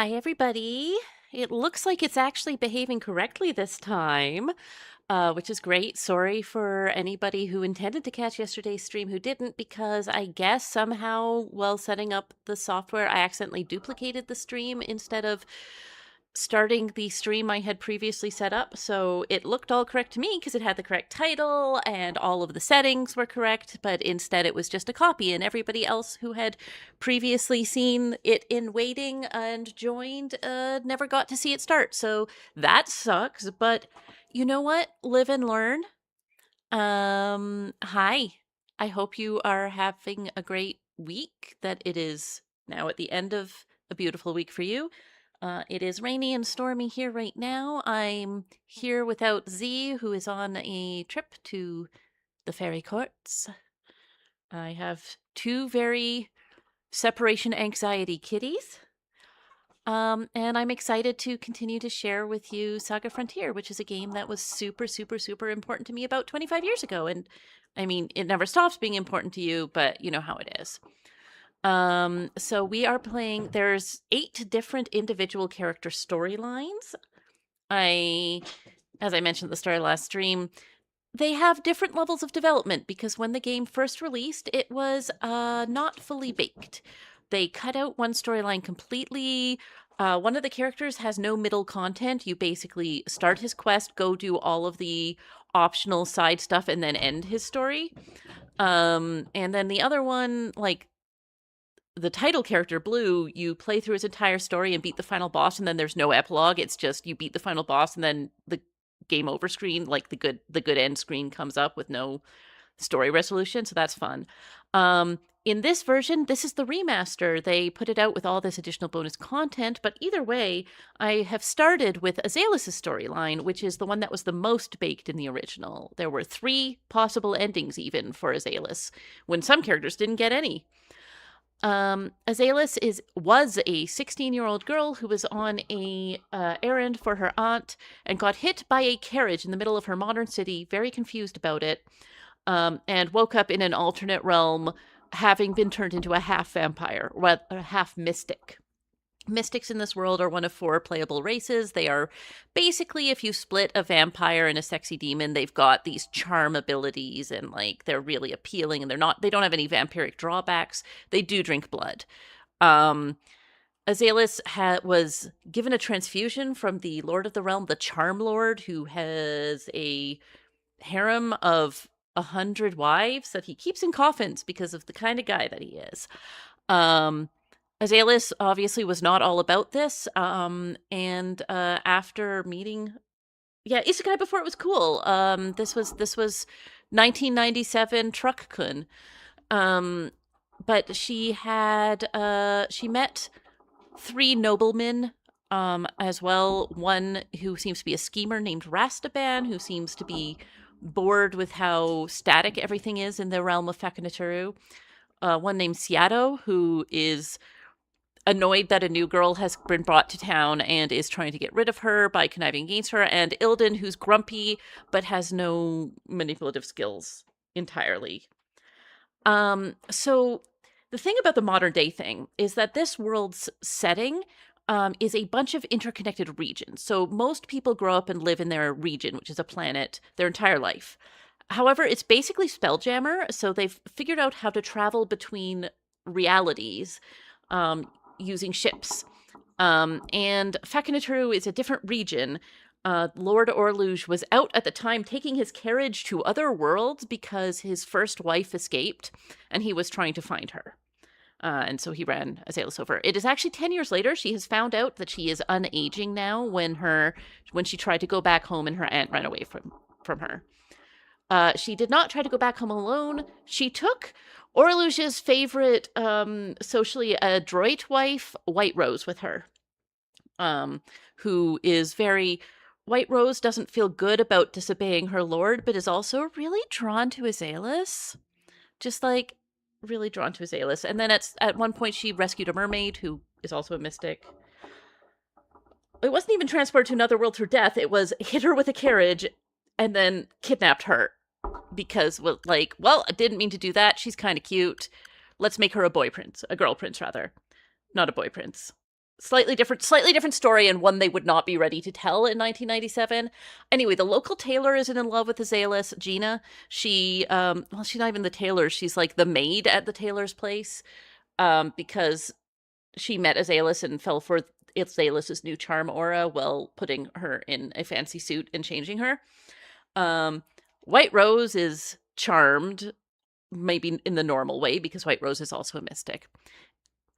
Hi, everybody. It looks like it's actually behaving correctly this time, which is great. Sorry for anybody who intended to catch yesterday's stream who didn't, because I guess somehow while setting up the software, I accidentally duplicated the stream instead of starting the stream I had previously set up. So it looked all correct to me because it had the correct title and all of the settings were correct, but instead it was just a copy, and everybody else who had previously seen it in waiting and joined never got to see it start. So that sucks, but you know what? Live and learn. Hi. I hope you are having a great week, that it is now at the end of a beautiful week for you. It is rainy and stormy here right now. I'm here without Z, who is on a trip to the fairy courts. I have two very separation anxiety kitties. And I'm excited to continue to share with you SaGa Frontier, which is a game that was super, super, super important to me about 25 years ago. And I mean, it never stops being important to you, but you know how it is. So we are playing, there's 8 different individual character storylines. As I mentioned at the start of last stream, they have different levels of development because when the game first released, it was not fully baked. They cut out one storyline completely. One of the characters has no middle content. You basically start his quest, go do all of the optional side stuff, and then end his story. And then the other one, like the title character, Blue, you play through his entire story and beat the final boss, and then there's no epilogue. It's just you beat the final boss, and then the game over screen, like the good end screen, comes up with no story resolution. So that's fun. In this version, this is the remaster. They put it out with all this additional bonus content, but either way, I have started with Asellus' storyline, which is the one that was the most baked in the original. There were 3 possible endings even for Asellus, when some characters didn't get any. Asellus was a 16-year-old girl who was on a errand for her aunt and got hit by a carriage in the middle of her modern city, very confused about it, and woke up in an alternate realm, having been turned into a half vampire, or a half mystic. Mystics in this world are one of 4 playable races. They are basically, if you split a vampire and a sexy demon, they've got these charm abilities, and like they're really appealing, and they don't have any vampiric drawbacks. They do drink blood. Asellus was given a transfusion from the Lord of the Realm, the Charm Lord, who has a harem of 100 wives that he keeps in coffins because of the kind of guy that he is. Asellus obviously was not all about this, and after meeting, Isekai before it was cool. This was 1997 Truck-kun, but she met 3 noblemen, as well. One who seems to be a schemer named Rastaban, who seems to be bored with how static everything is in the realm of Fakunaturu. One named Seattle, who is annoyed that a new girl has been brought to town and is trying to get rid of her by conniving against her, and Ilden, who's grumpy but has no manipulative skills entirely. So the thing about the modern day thing is that this world's setting is a bunch of interconnected regions. So most people grow up and live in their region, which is a planet, their entire life. However, it's basically Spelljammer, so they've figured out how to travel between realities using ships. And Fakunaturu is a different region. Lord Orluge was out at the time taking his carriage to other worlds because his first wife escaped, and he was trying to find her. And so he ran Asellus over. It is actually 10 years later. She has found out that she is unaging now when she tried to go back home and her aunt ran away from her. She did not try to go back home alone. She took Orluge's favorite, socially adroit wife, White Rose, with her, who is very... White Rose doesn't feel good about disobeying her lord, but is also really drawn to Asellus. Just like really drawn to Asellus. And then at one point she rescued a mermaid who is also a mystic. It wasn't even transported to another world through death. It was hit her with a carriage and then kidnapped her because, well, I didn't mean to do that. She's kind of cute. Let's make her a boy prince, a girl prince rather, not a boy prince. slightly different story, and one they would not be ready to tell in 1997. Anyway, the local tailor is in love with Asellus, Gina. She, well, she's not even the tailor. She's like the maid at the tailor's place, because she met Asellus and fell for Azellus's new charm aura while putting her in a fancy suit and changing her. White Rose is charmed, maybe in the normal way, because White Rose is also a mystic.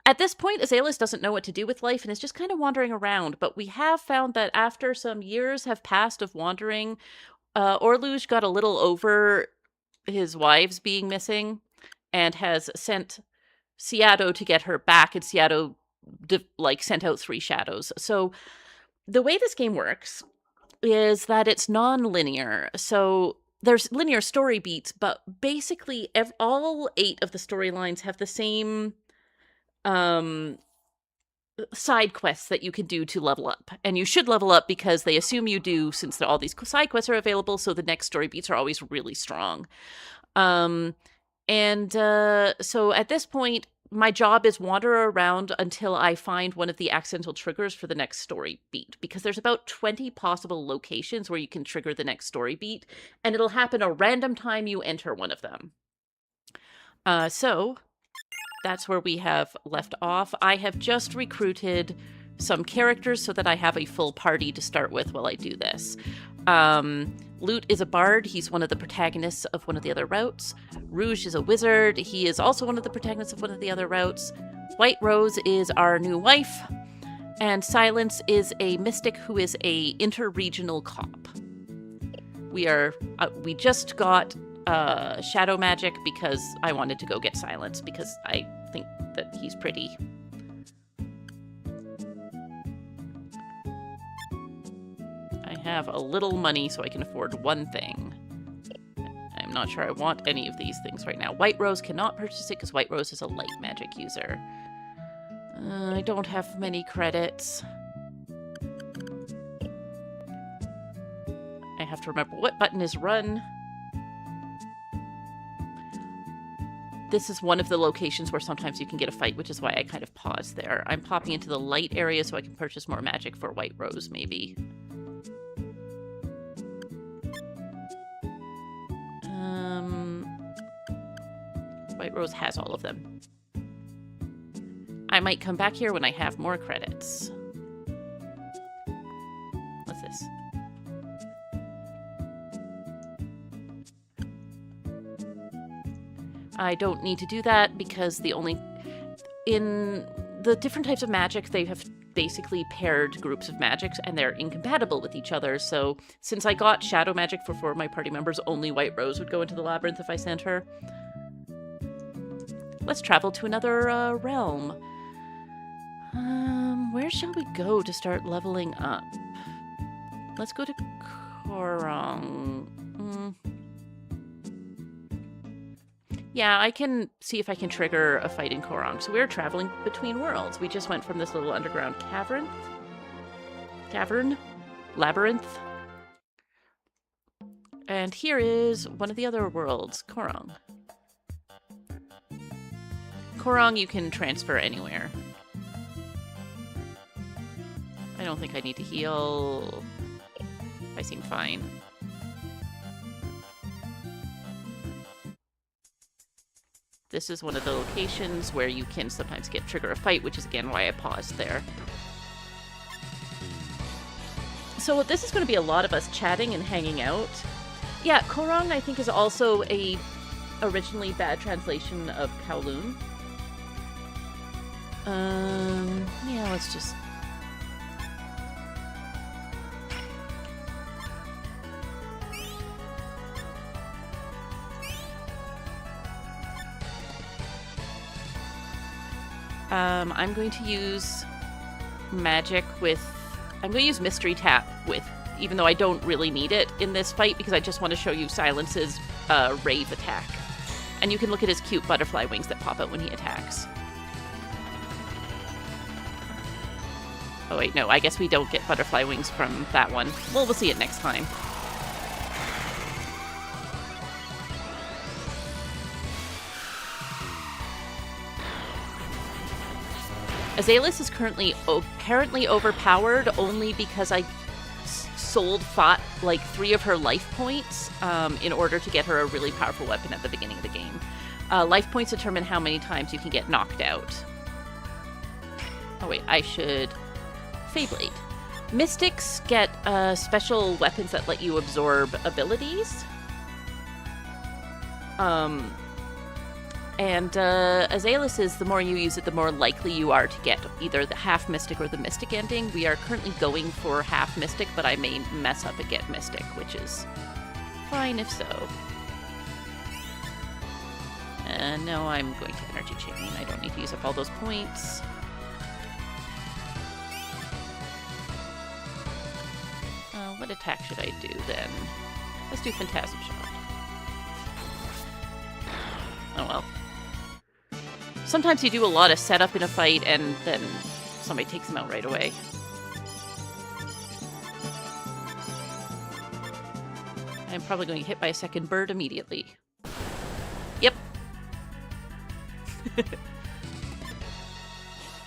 At this point, Asellus doesn't know what to do with life and is just kind of wandering around, but we have found that after some years have passed of wandering, Orluge got a little over his wives being missing and has sent Seattle to get her back, and Seattle sent out 3 shadows. So the way this game works is that it's non-linear. So there's linear story beats, but basically all 8 of the storylines have the same side quests that you can do to level up. And you should level up because they assume you do, since all these side quests are available, so the next story beats are always really strong. So at this point, my job is wander around until I find one of the accidental triggers for the next story beat, because there's about 20 possible locations where you can trigger the next story beat, and it'll happen a random time you enter one of them. So that's where we have left off. I have just recruited some characters so that I have a full party to start with while I do this. Lute is a bard. He's one of the protagonists of one of the other routes. Rouge is a wizard. He is also one of the protagonists of one of the other routes. White Rose is our new wife. And Silence is a mystic who is a interregional cop. We just got shadow magic because I wanted to go get Silence because I think that he's pretty. I have a little money so I can afford one thing. I'm not sure I want any of these things right now. White Rose cannot purchase it because White Rose is a light magic user. I don't have many credits. I have to remember what button is run. This is one of the locations where sometimes you can get a fight, which is why I kind of paused there. I'm popping into the light area so I can purchase more magic for White Rose, maybe. White Rose has all of them. I might come back here when I have more credits. What's this? I don't need to do that because in the different types of magic, they have basically paired groups of magics and they're incompatible with each other. So since I got shadow magic for 4 of my party members, only White Rose would go into the labyrinth if I sent her. Let's travel to another realm. Where shall we go to start leveling up? Let's go to Korong. Yeah, I can see if I can trigger a fight in Korong. So we're traveling between worlds. We just went from this little underground labyrinth. And here is one of the other worlds, Korong. Korong you can transfer anywhere. I don't think I need to heal. I seem fine. This is one of the locations where you can sometimes trigger a fight, which is again why I paused there. So this is going to be a lot of us chatting and hanging out. Yeah, Korong I think is also a originally bad translation of Kowloon. Yeah, let's just... I'm going to use magic with... I'm going to use Mystery Tap with... Even though I don't really need it in this fight, because I just want to show you Silence's rave attack. And you can look at his cute butterfly wings that pop out when he attacks. Oh wait, no, I guess we don't get butterfly wings from that one. Well, we'll see it next time. Asellus is currently apparently overpowered only because I sold like 3 of her life points in order to get her a really powerful weapon at the beginning of the game. Life points determine how many times you can get knocked out. Oh wait, I should... Feyblade. Mystics get special weapons that let you absorb abilities. And Asellus is, the more you use it, the more likely you are to get either the half Mystic or the Mystic ending. We are currently going for half Mystic, but I may mess up and get Mystic, which is fine if so. And no, I'm going to Energy Chain. I don't need to use up all those points. What attack should I do then? Let's do Phantasm Shot. Oh well. Sometimes you do a lot of setup in a fight and then somebody takes them out right away. I'm probably going to get hit by a second bird immediately. Yep.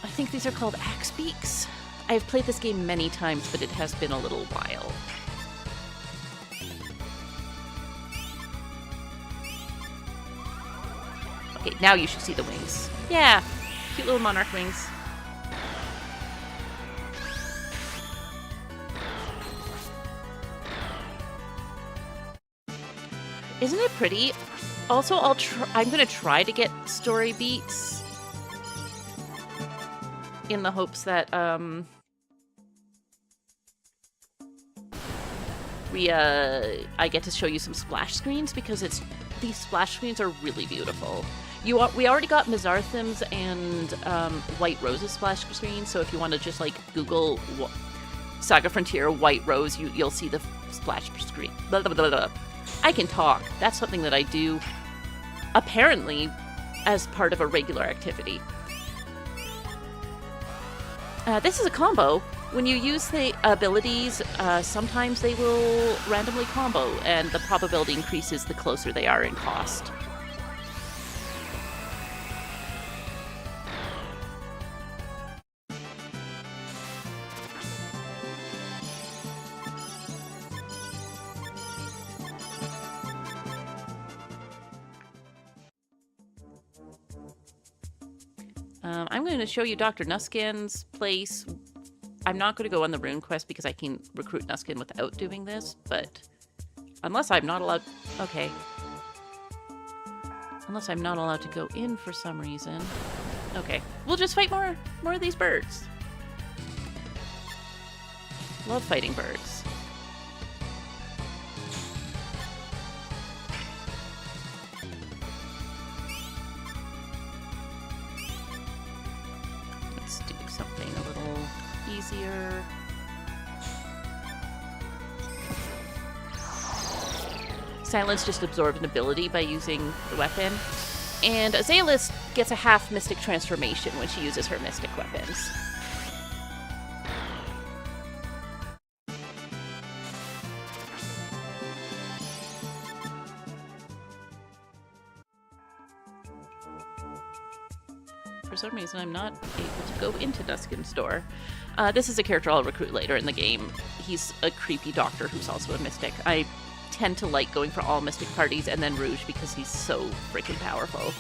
I think these are called axe beaks. I've played this game many times, but it has been a little while. Okay, now you should see the wings. Yeah, cute little monarch wings. Isn't it pretty? Also, I'm gonna try to get story beats in the hopes that I get to show you some splash screens, because these splash screens are really beautiful. We already got Mizarthim's and White Rose's splash screens, so if you want to just like Google SaGa Frontier White Rose, you'll see the splash screen. Blah, blah, blah, blah. I can talk. That's something that I do apparently as part of a regular activity. This is a combo. When you use the abilities, sometimes they will randomly combo, and the probability increases the closer they are in cost. I'm going to show you Dr. Nuskin's place. I'm not going to go on the rune quest because I can recruit Nuskin without doing this, but unless I'm not allowed... Okay. Unless I'm not allowed to go in for some reason. Okay. We'll just fight more of these birds. Love fighting birds. Let's do something a little easier. Silence just absorbed an ability by using the weapon. And Asellus gets a half Mystic transformation when she uses her Mystic weapons. For some reason, I'm not able to go into Nuskin's door. This is a character I'll recruit later in the game. He's a creepy doctor who's also a Mystic. I tend to like going for all Mystic parties and then Rouge because he's so freaking powerful.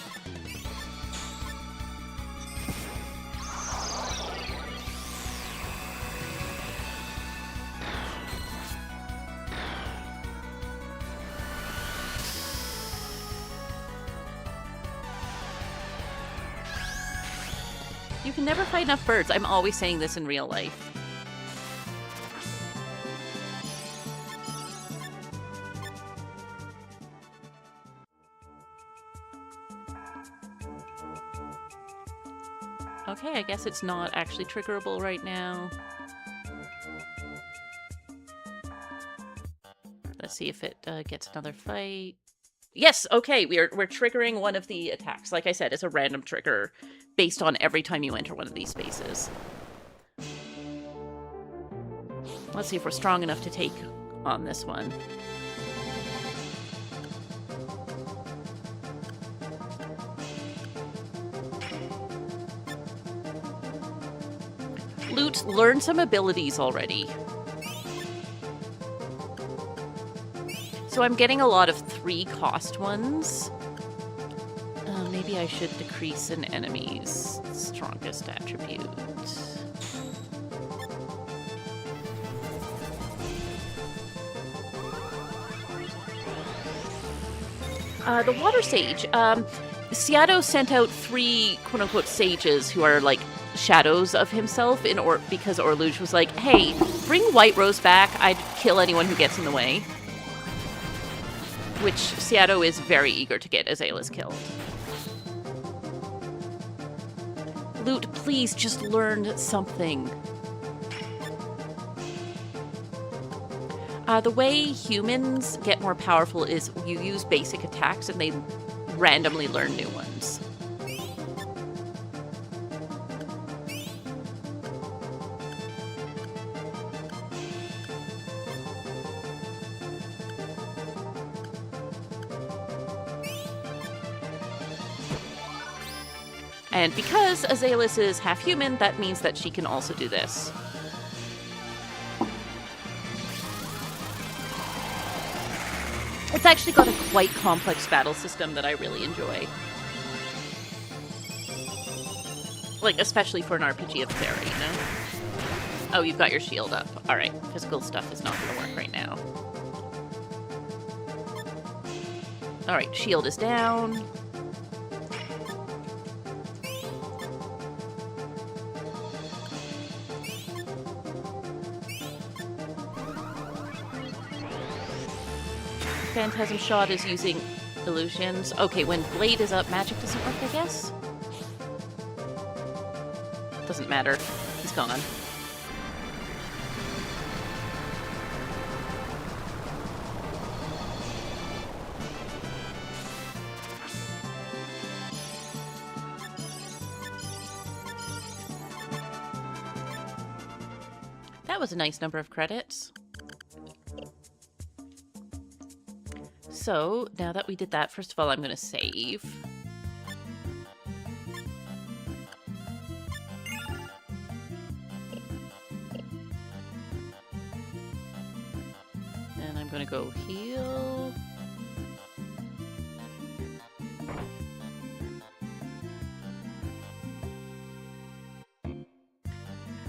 You can never fight enough birds. I'm always saying this in real life. Okay, I guess it's not actually triggerable right now. Let's see if it gets another fight. Yes, okay, we're triggering one of the attacks. Like I said, it's a random trigger based on every time you enter one of these spaces. Let's see if we're strong enough to take on this one. learn some abilities already. So I'm getting a lot of 3-cost ones. Maybe I should decrease an enemy's strongest attribute. The Water Sage. Seattle sent out 3 quote-unquote sages who are like shadows of himself because Orluge was like, hey, bring White Rose back. I'd kill anyone who gets in the way. Which Seattle is very eager to get Asellus killed. Lute, please just learn something. The way humans get more powerful is you use basic attacks and they randomly learn new ones. And because Asellus is half human, that means that she can also do this. It's actually got a quite complex battle system that I really enjoy. Like, especially for an RPG of Terra, you know? Oh, you've got your shield up. Alright, physical stuff is not going to work right now. Alright, shield is down. Phantasm Shot is using illusions. Okay, when Blade is up, magic doesn't work, I guess? Doesn't matter. He's gone. That was a nice number of credits. So, now that we did that, first of all, I'm going to save. And I'm going to go heal.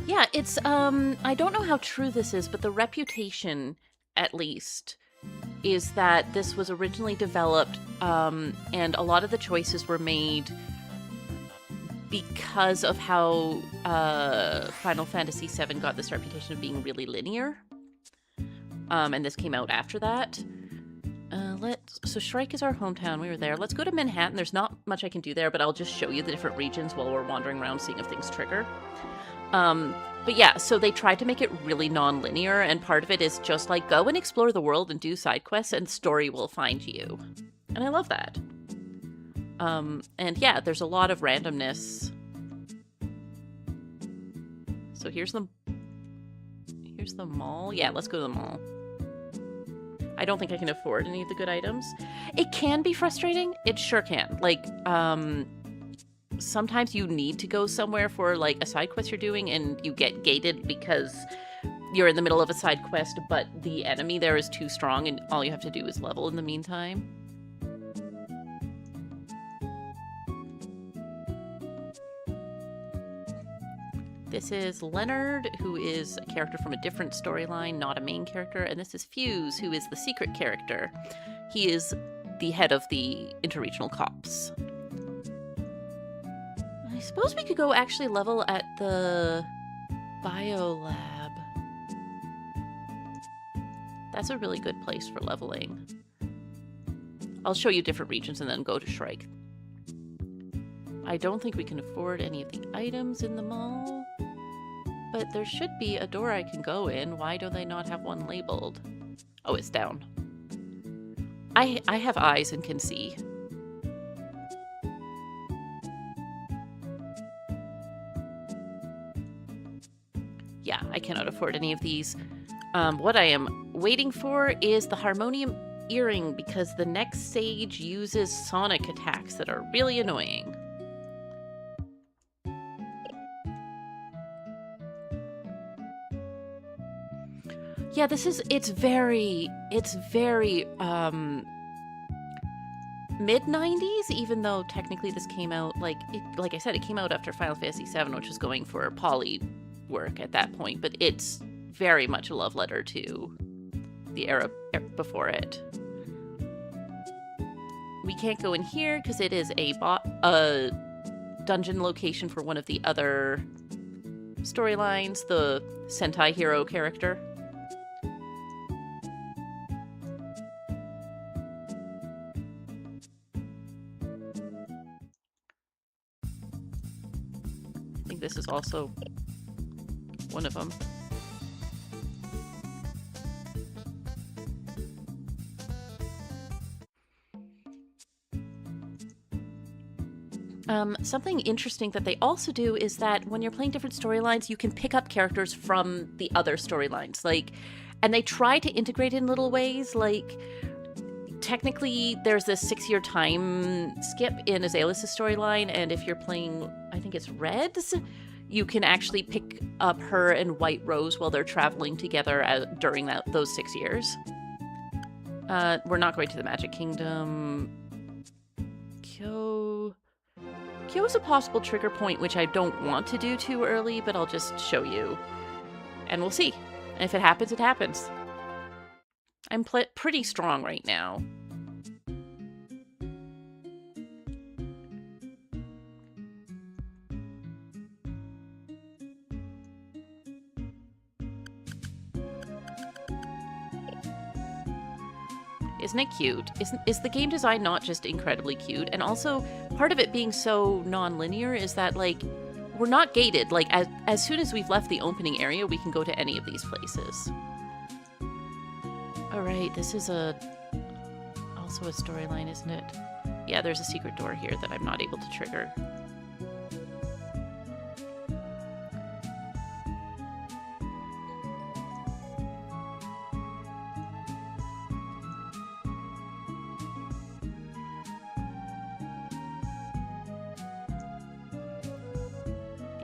Yeah, it's, I don't know how true this is, but the reputation, at least, is that this was originally developed, and a lot of the choices were made because of how Final Fantasy VII got this reputation of being really linear. And this came out after that. So Shrike is our hometown. We were there. Let's go to Manhattan. There's not much I can do there, but I'll just show you the different regions while we're wandering around seeing if things trigger. But yeah, so they tried to make it really non-linear, and part of it is just like, go and explore the world and do side quests, and story will find you. And I love that. And yeah, there's a lot of randomness. So here's the mall. Yeah, let's go to the mall. I don't think I can afford any of the good items. It can be frustrating. It sure can. Like, sometimes you need to go somewhere for like a side quest you're doing and you get gated because you're in the middle of a side quest, but the enemy there is too strong and all you have to do is level in the meantime. This is Leonard, who is a character from a different storyline, not a main character, and this is Fuse, who is the secret character. He is the head of the interregional cops. I suppose we could go actually level at the biolab. That's a really good place for leveling. I'll show you different regions and then go to Shrike. I don't think we can afford any of the items in the mall, but there should be a door I can go in. Why do they not have one labeled? Oh, it's down. I have eyes and can see. Yeah, I cannot afford any of these. What I am waiting for is the harmonium earring, because the next sage uses sonic attacks that are really annoying. Yeah, it's very, mid-90s, even though technically this came out, like I said, it came out after Final Fantasy VII, which was going for poly work at that point, but it's very much a love letter to the era before it. We can't go in here because it is a dungeon location for one of the other storylines, the Sentai hero character. I think this is also one of them. Something interesting that they also do is that when you're playing different storylines, you can pick up characters from the other storylines. And they try to integrate in little ways. Like, technically, there's this 6-year time skip in Asellus' storyline, and if you're playing, I think it's Reds, you can actually pick up her and White Rose while they're traveling together during those 6 years. We're not going to the Magic Kingdom. Kyo is a possible trigger point, which I don't want to do too early, but I'll just show you. And we'll see. And if it happens, it happens. I'm pretty strong right now. Isn't it cute? Is the game design not just incredibly cute? And also, part of it being so non-linear is that, like, we're not gated. Like, as soon as we've left the opening area, we can go to any of these places. Alright, this is also a storyline, isn't it? Yeah, there's a secret door here that I'm not able to trigger.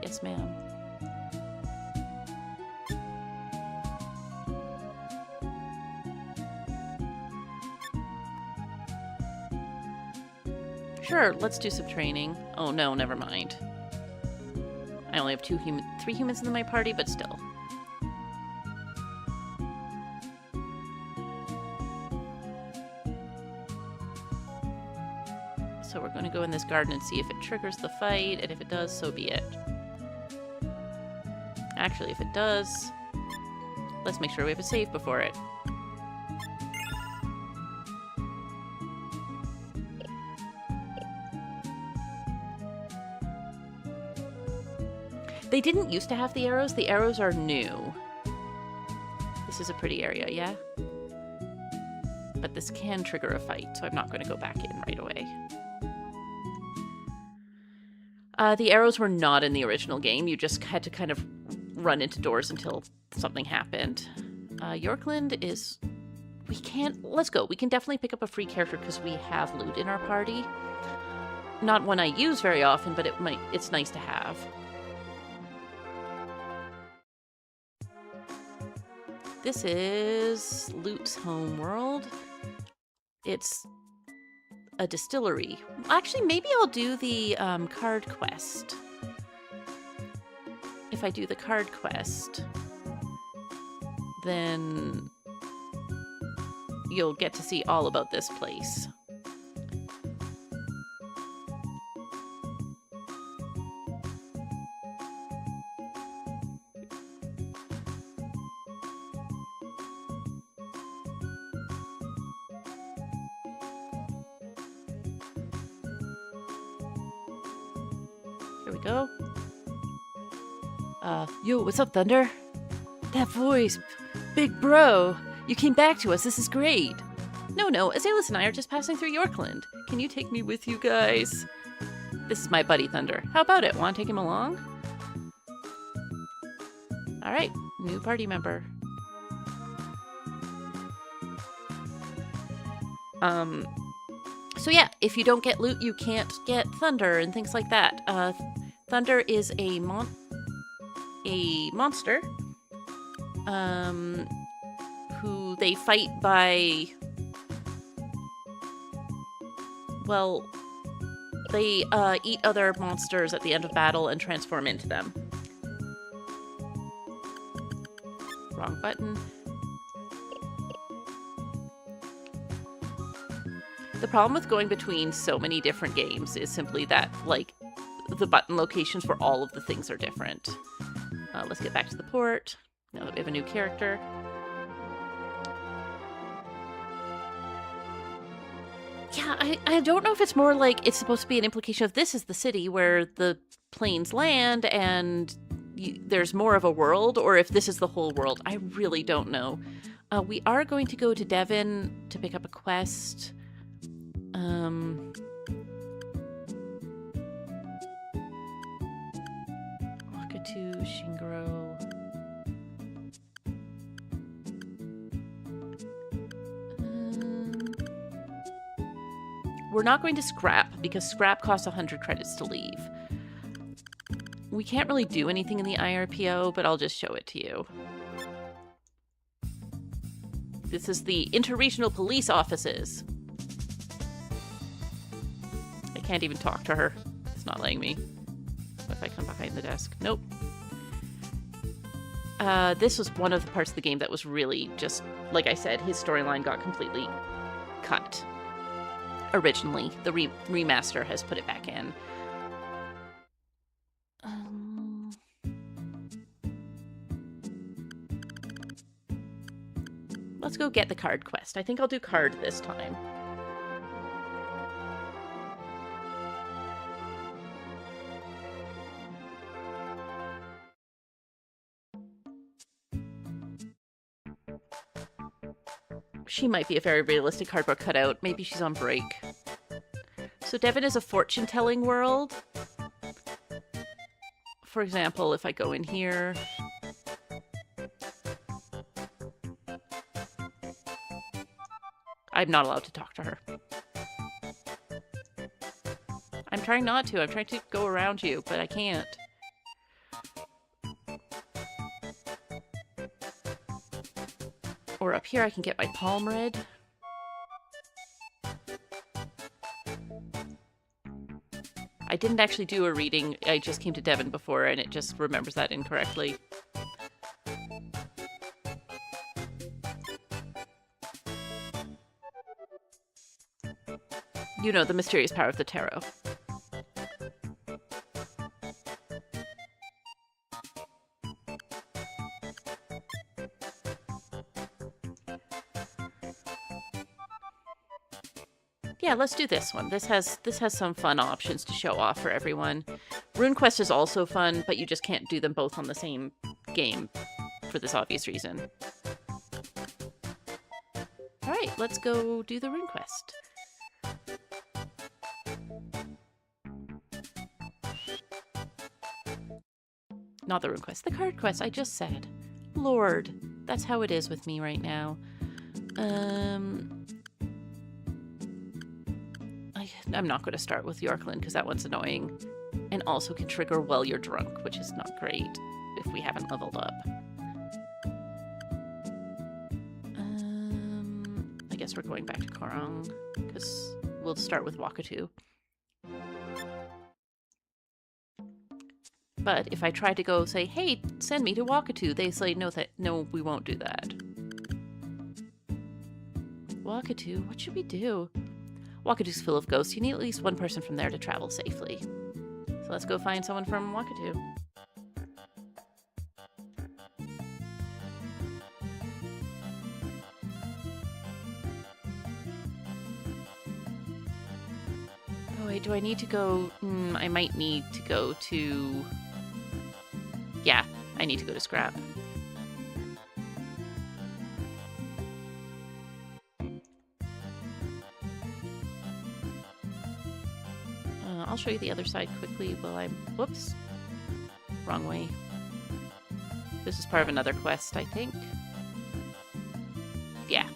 Yes, ma'am. Sure, let's do some training. Oh no, never mind. I only have 3 humans in my party, but still. So we're going to go in this garden and see if it triggers the fight, and if it does, so be it. Actually, if it does, let's make sure we have a save before it. They didn't used to have the arrows. The arrows are new. This is a pretty area, yeah? But this can trigger a fight, so I'm not going to go back in right away. The arrows were not in the original game. You just had to kind of run into doors until something happened. Yorkland is... Let's go. We can definitely pick up a free character because we have loot in our party. Not one I use very often, but it's nice to have. This is Loot's homeworld. It's a distillery. Actually, maybe I'll do the card quest. If I do the card quest, then you'll get to see all about this place. Here we go. Yo, what's up, Thunder? That voice. Big bro. You came back to us. This is great. No, Asellus and I are just passing through Yorkland. Can you take me with you guys? This is my buddy, Thunder. How about it? Want to take him along? Alright, new party member. So yeah, if you don't get loot, you can't get Thunder and things like that. Thunder is a monster. who they fight by... Well, they eat other monsters at the end of battle and transform into them. Wrong button. The problem with going between so many different games is simply that, like, the button locations for all of the things are different. Let's get back to the port, now that we have a new character. Yeah, I don't know if it's more like it's supposed to be an implication of this is the city where the planes land and there's more of a world, or if this is the whole world. I really don't know. We are going to go to Devon to pick up a quest. Wakatu, Shingiro. We're not going to Scrap, because Scrap costs 100 credits to leave. We can't really do anything in the IRPO, but I'll just show it to you. This is the interregional police offices. I can't even talk to her. It's not letting me. What if I come behind the desk? Nope. This was one of the parts of the game that was really just, like I said, his storyline got completely cut. Originally, the remaster has put it back in. Let's go get the card quest. I think I'll do card this time. She might be a very realistic cardboard cutout. Maybe she's on break. So Devon is a fortune-telling world. For example, if I go in here... I'm not allowed to talk to her. I'm trying not to. I'm trying to go around you, but I can't. Or up here I can get my palm read. I didn't actually do a reading. I just came to Devon before and it just remembers that incorrectly. You know, the mysterious power of the tarot. Yeah, let's do this one. This has some fun options to show off for everyone. RuneQuest is also fun, but you just can't do them both on the same game for this obvious reason. Alright, let's go do the RuneQuest. Not the RuneQuest, the card quest, I just said. Lord, that's how it is with me right now. I'm not going to start with Yorkland because that one's annoying. And also can trigger while you're drunk, which is not great if we haven't leveled up. I guess we're going back to Korong because we'll start with Wakatu. But if I try to go say, hey, send me to Wakatu, they say, no, we won't do that. Wakatu, what should we do? Wakatu's full of ghosts. You need at least one person from there to travel safely. So let's go find someone from Wakatu. Oh wait, do I need to go? I might need to go to... Yeah, I need to go to Scrap. I'll show you the other side quickly while I'm... Whoops. Wrong way. This is part of another quest, I think. Yeah.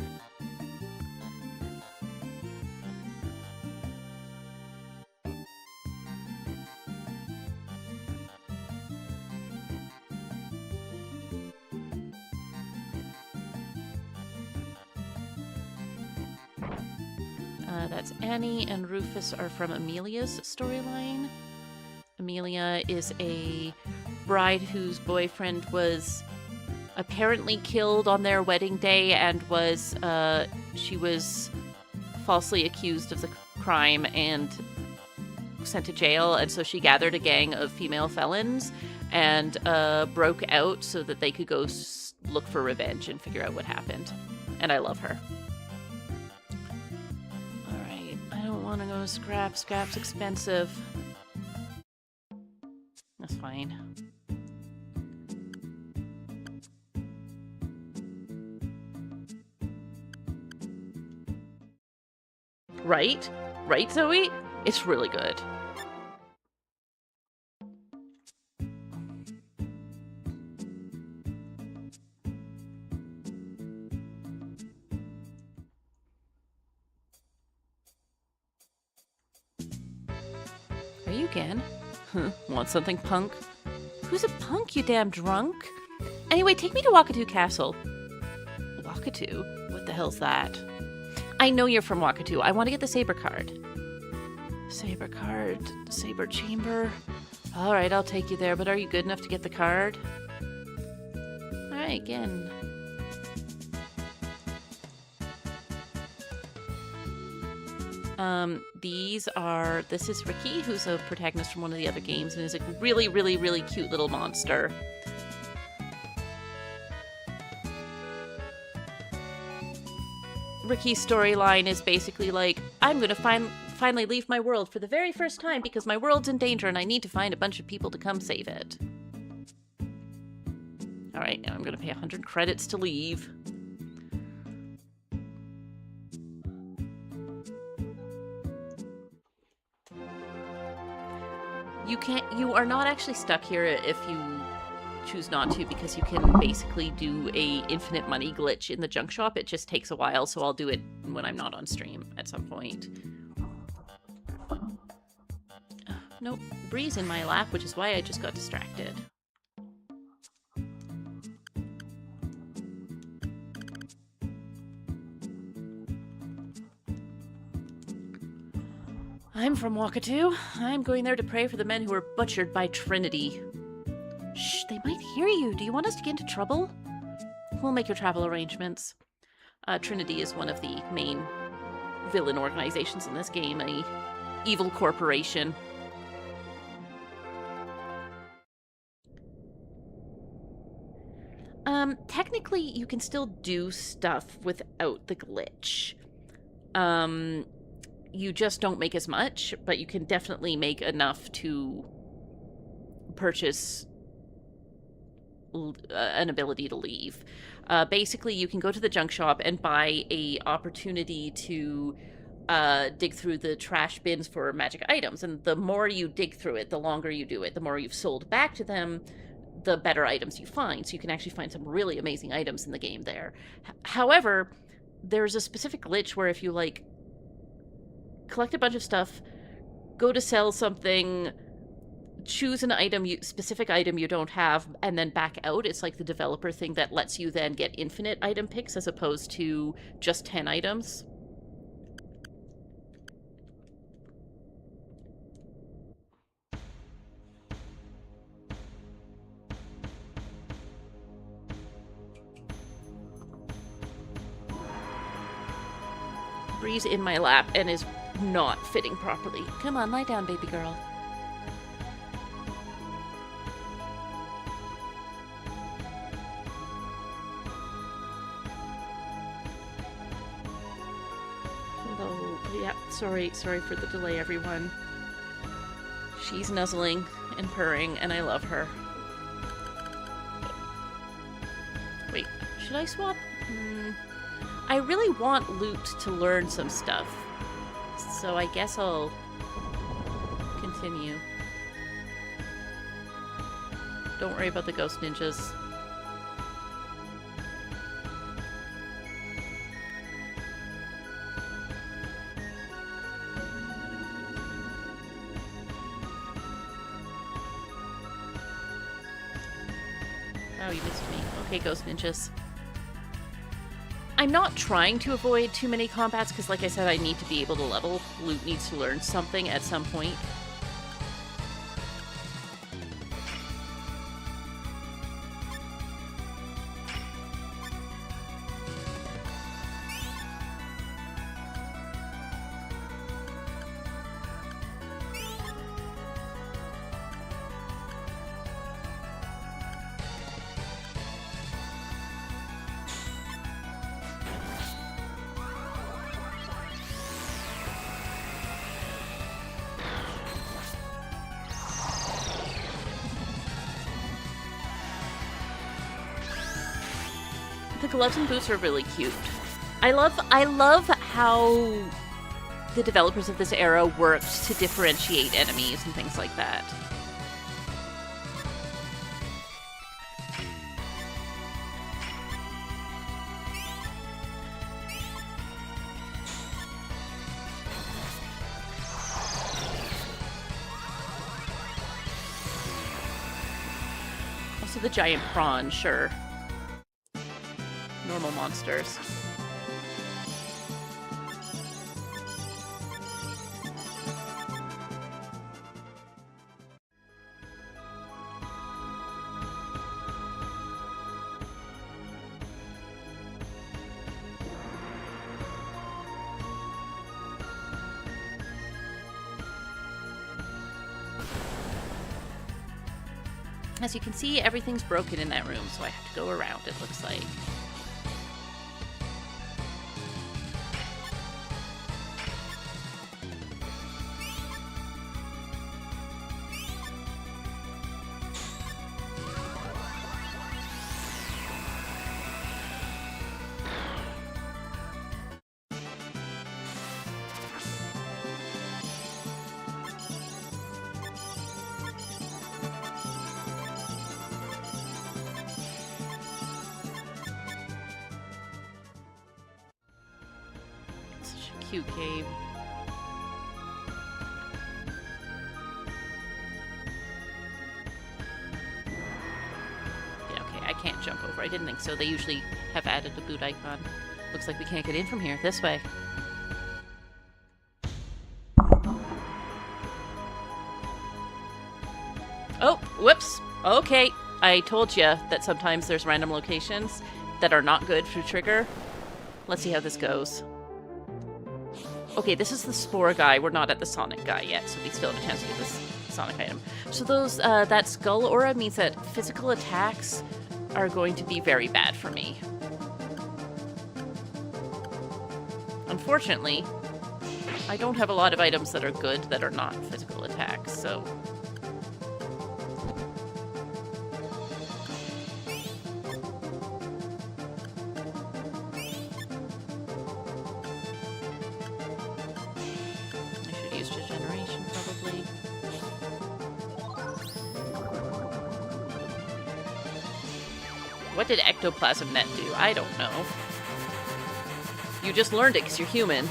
That's Annie, and Rufus are from Amelia's storyline. Amelia is a bride whose boyfriend was apparently killed on their wedding day and she was falsely accused of the crime and sent to jail, and so she gathered a gang of female felons and broke out so that they could go look for revenge and figure out what happened. And I love her. Alright, I don't want to go scrap. Scrap's expensive. That's fine. Right? Right, Zoe? It's really good. Are you again? Want something, punk? Who's a punk, you damn drunk? Anyway, take me to Wakatu Castle. Wakatu? What the hell's that? I know you're from Wakatu. I want to get the Saber card. Saber card, Saber chamber. Alright, I'll take you there, but are you good enough to get the card? Alright, again. This is Ricky, who's a protagonist from one of the other games, and is a really, really, really cute little monster. Ricky's storyline is basically like, I'm going to finally leave my world for the very first time because my world's in danger and I need to find a bunch of people to come save it. Alright, now I'm going to pay 100 credits to leave. You are not actually stuck here if you choose not to, because you can basically do a infinite money glitch in the junk shop. It just takes a while, so I'll do it when I'm not on stream at some point. Nope, Bree's in my lap, which is why I just got distracted. I'm from Wakatu. I'm going there to pray for the men who were butchered by Trinity. Shh, they might hear you. Do you want us to get into trouble? We'll make your travel arrangements. Trinity is one of the main villain organizations in this game, a evil corporation. Technically, you can still do stuff without the glitch. You just don't make as much, but you can definitely make enough to purchase an ability to leave. Basically, you can go to the junk shop and buy a opportunity to dig through the trash bins for magic items, and the more you dig through it, the longer you do it, the more you've sold back to them, the better items you find. So you can actually find some really amazing items in the game there. However, there's a specific glitch where if you, like, collect a bunch of stuff, go to sell something, choose an item, specific item you don't have, and then back out, it's like the developer thing that lets you then get infinite item picks as opposed to just 10 items. Bree's in my lap and is not fitting properly. Come on, lie down, baby girl. Hello. Yeah, sorry for the delay, everyone. She's nuzzling and purring, and I love her. Wait, should I swap? I really want Loot to learn some stuff, so I guess I'll continue. Don't worry about the ghost ninjas. Oh, you missed me. Okay, ghost ninjas. I'm not trying to avoid too many combats, because like I said, I need to be able to level. Loot needs to learn something at some point. The gloves and boots are really cute. I love how the developers of this era worked to differentiate enemies and things like that. Also the giant prawn, sure. Normal monsters. As you can see, everything's broken in that room, so I have to go around, it looks like. Cute cave. Yeah, okay, I can't jump over. I didn't think so. They usually have added a boot icon. Looks like we can't get in from here. This way. Oh, whoops. Okay. I told you that sometimes there's random locations that are not good for trigger. Let's see how this goes. Okay, this is the Spore guy. We're not at the Sonic guy yet, so we still have a chance to get this Sonic item. So those, that skull aura means that physical attacks are going to be very bad for me. Unfortunately, I don't have a lot of items that are good that are not physical attacks, so... What did ectoplasm net do? I don't know. You just learned it because you're human.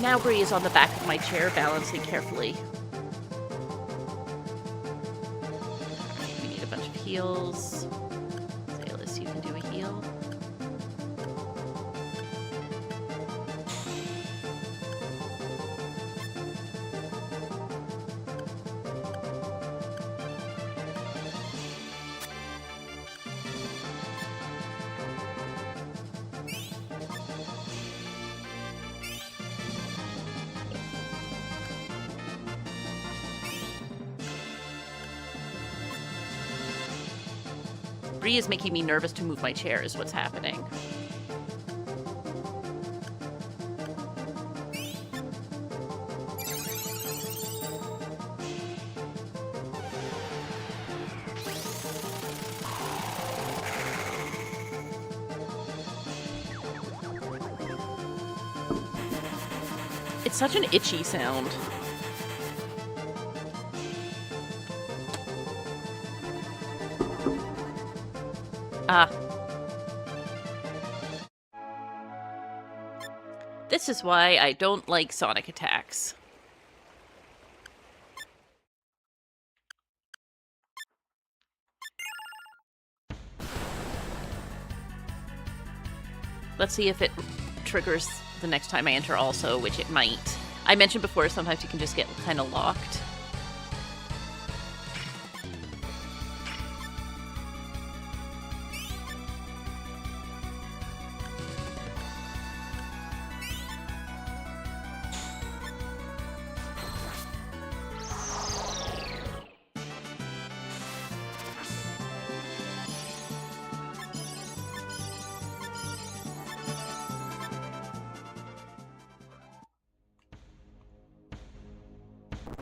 Now Bree is on the back of my chair, balancing carefully. We need a bunch of heals. Asellus, you can do a heal. Bree is making me nervous to move my chair is what's happening. It's such an itchy sound. Ah. This is why I don't like sonic attacks. Let's see if it triggers the next time I enter also, which it might. I mentioned before, sometimes you can just get kind of locked.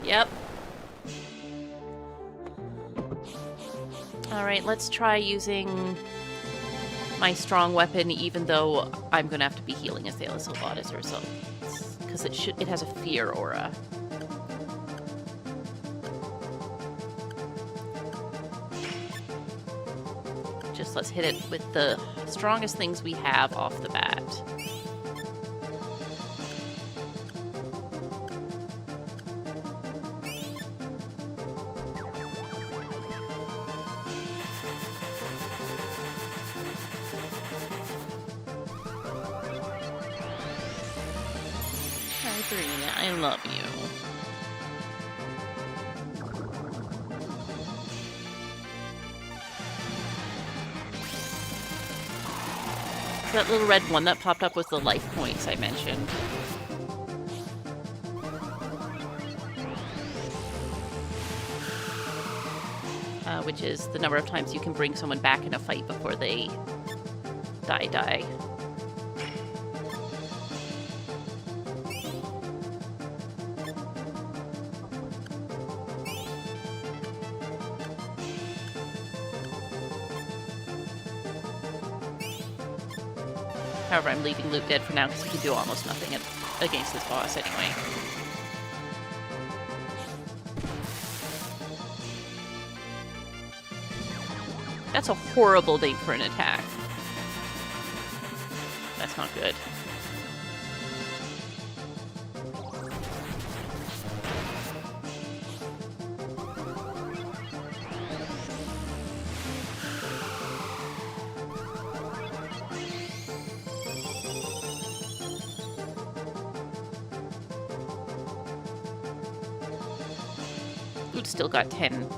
Yep. Alright, let's try using my strong weapon, even though I'm gonna have to be healing Asellus a lot as a result. Because it has a fear aura. Just let's hit it with the strongest things we have off the bat. I love you. That little red one that popped up was the life points I mentioned. Which is the number of times you can bring someone back in a fight before they die. However, I'm leaving Luke dead for now because he can do almost nothing against this boss anyway. That's a horrible name for an attack. That's not good. Still got 10.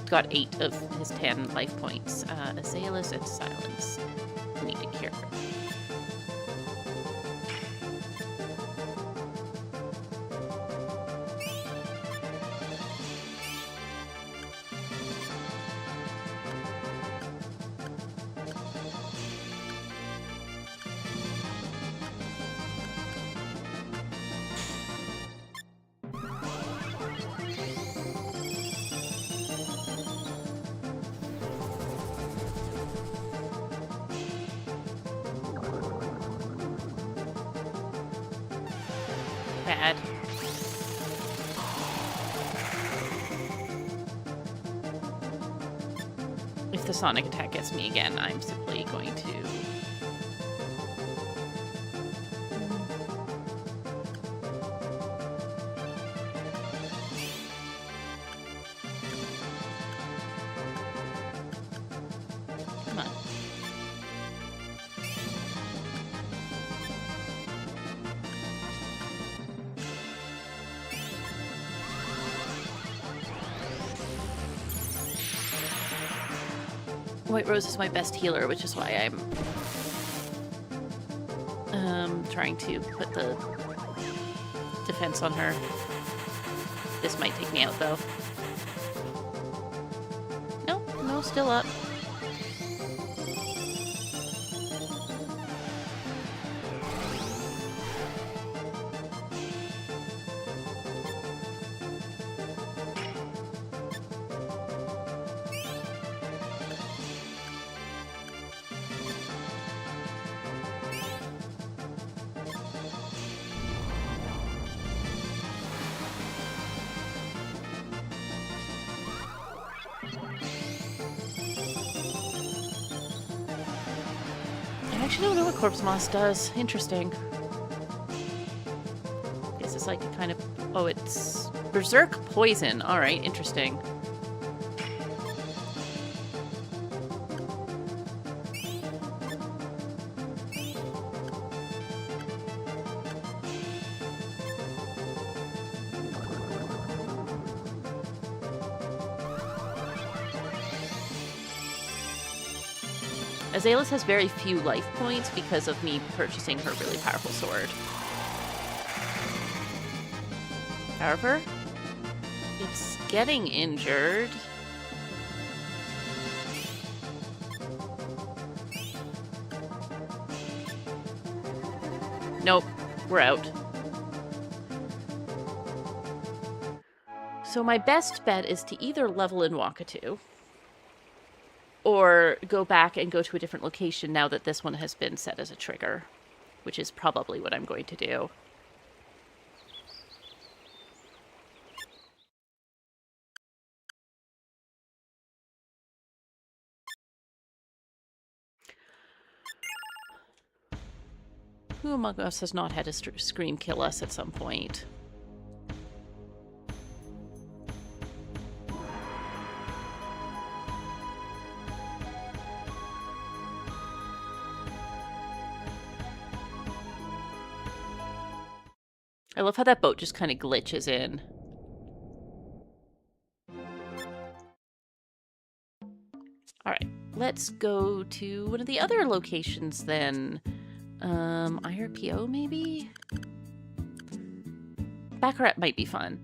Got 8 of his 10 life points. Asellus and silence. Need a cure. Bad. If the sonic attack gets me again, I'm simply going to... Come on. White Rose is my best healer, which is why I'm trying to put the defense on her. This might take me out, though. No, still up. I actually don't know what Corpse Moss does. Interesting. guess I could kind of... Oh, it's Berserk Poison. All right, interesting. Asellus has very few life points because of me purchasing her really powerful sword. However, it's getting injured. Nope, we're out. So my best bet is to either level in Wakatu, or go back and go to a different location now that this one has been set as a trigger, which is probably what I'm going to do. Who among us has not had a scream kill us at some point? I love how that boat just kind of glitches in. Alright, let's go to one of the other locations then. IRPO maybe? Baccarat might be fun.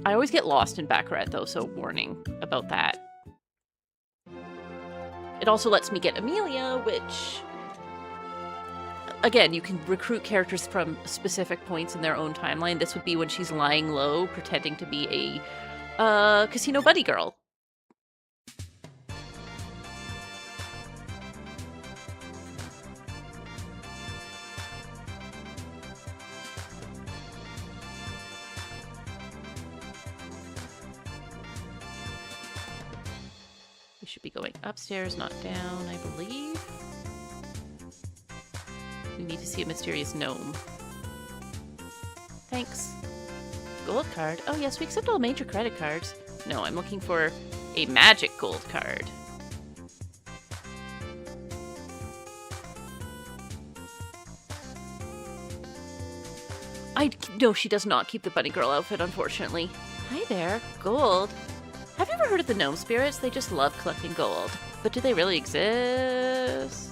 I always get lost in Baccarat though, so warning about that. It also lets me get Amelia, which... Again, you can recruit characters from specific points in their own timeline. This would be when she's lying low, pretending to be a casino buddy girl. We should be going upstairs, not down, I believe. We need to see a mysterious gnome. Thanks. Gold card? Oh yes, we accept all major credit cards. No, I'm looking for a magic gold card. No, she does not keep the bunny girl outfit, unfortunately. Hi there, gold. Have you ever heard of the gnome spirits? They just love collecting gold. But do they really exist?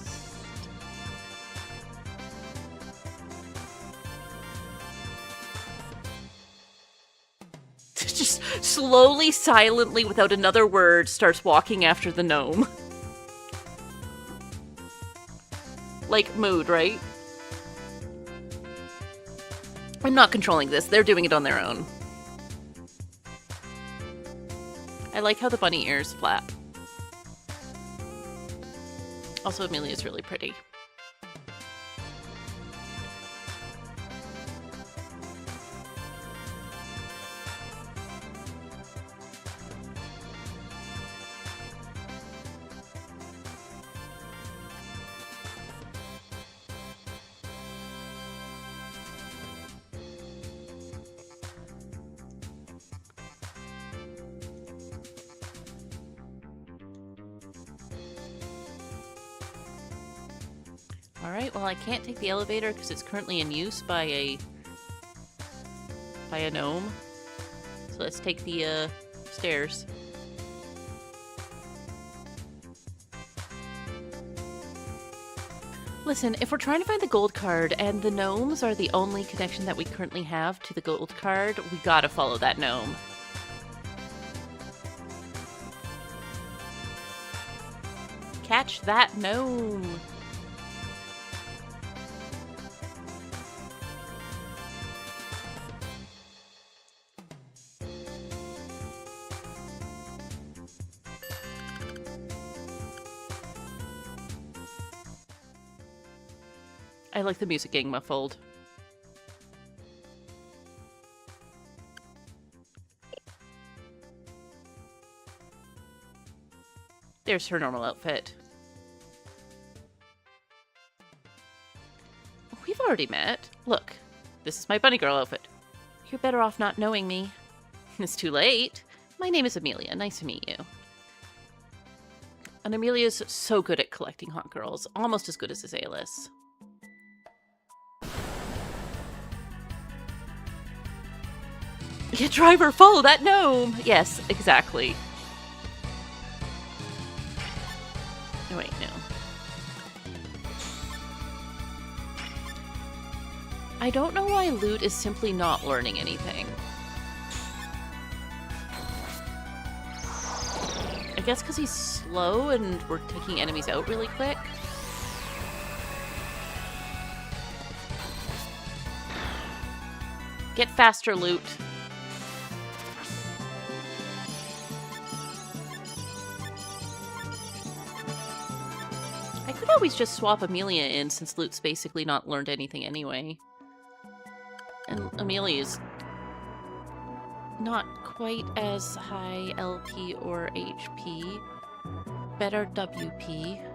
Just slowly, silently, without another word, starts walking after the gnome. Like, mood, right? I'm not controlling this. They're doing it on their own. I like how the bunny ears flap. Also, Amelia's really pretty. Alright, well I can't take the elevator because it's currently in use by a gnome. So let's take the stairs. Listen, if we're trying to find the gold card and the gnomes are the only connection that we currently have to the gold card, we gotta follow that gnome. Catch that gnome! I like the music getting muffled. There's her normal outfit. We've already met. Look, This is my bunny girl outfit. You're better off not knowing me. It's too late. My name is Amelia. Nice to meet you. And Amelia's so good at collecting hot girls. Almost as good as Asellus. Yeah, driver, follow that gnome! Yes, exactly. Oh, wait, no. I don't know why Loot is simply not learning anything. I guess because he's slow and we're taking enemies out really quick. Get faster, Loot. I could always just swap Amelia in since Loot's basically not learned anything anyway. And Amelia's not quite as high LP or HP. Better WP.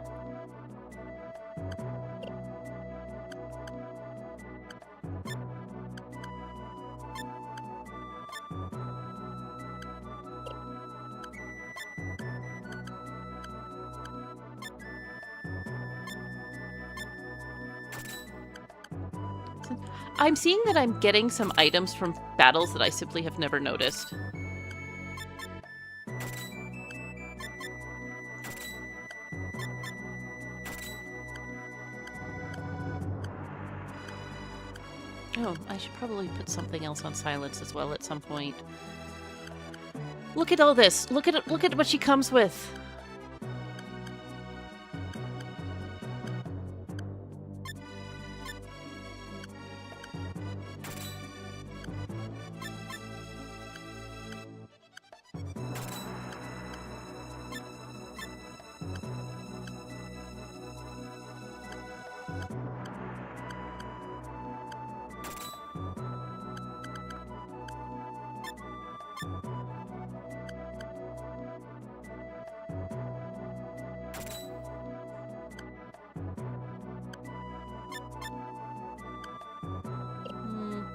I'm seeing that I'm getting some items from battles that I simply have never noticed. Oh, I should probably put something else on silence as well at some point. Look at all this. Look at what she comes with.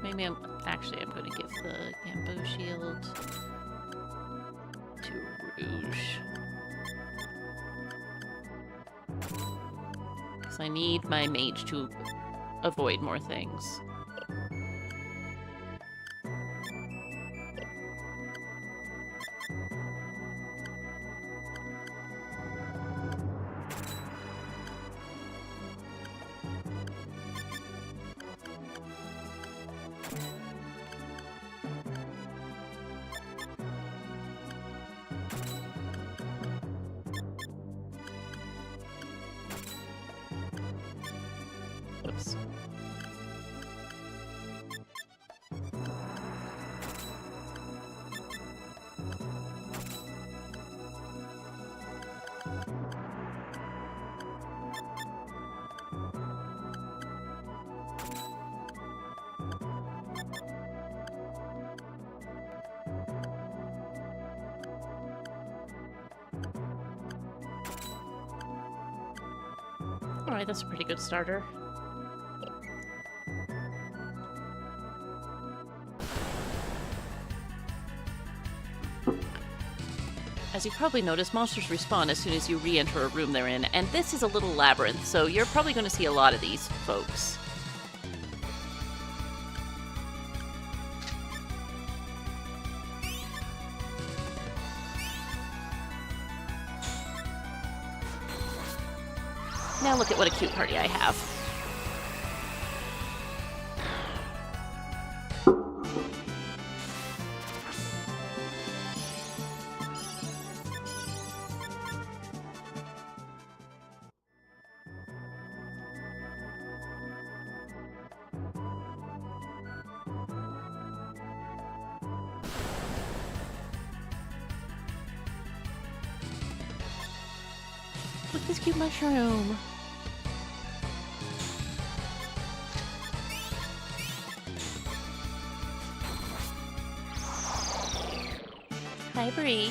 Maybe I'm going to give the bamboo shield to Rouge. Because I need my mage to avoid more things. Oops. Alright, that's a pretty good starter. As you probably noticed, monsters respawn as soon as you re-enter a room they're in, and this is a little labyrinth, so you're probably going to see a lot of these folks. Now look at what a cute party I have. Look at this cute mushroom. Hi, Bree.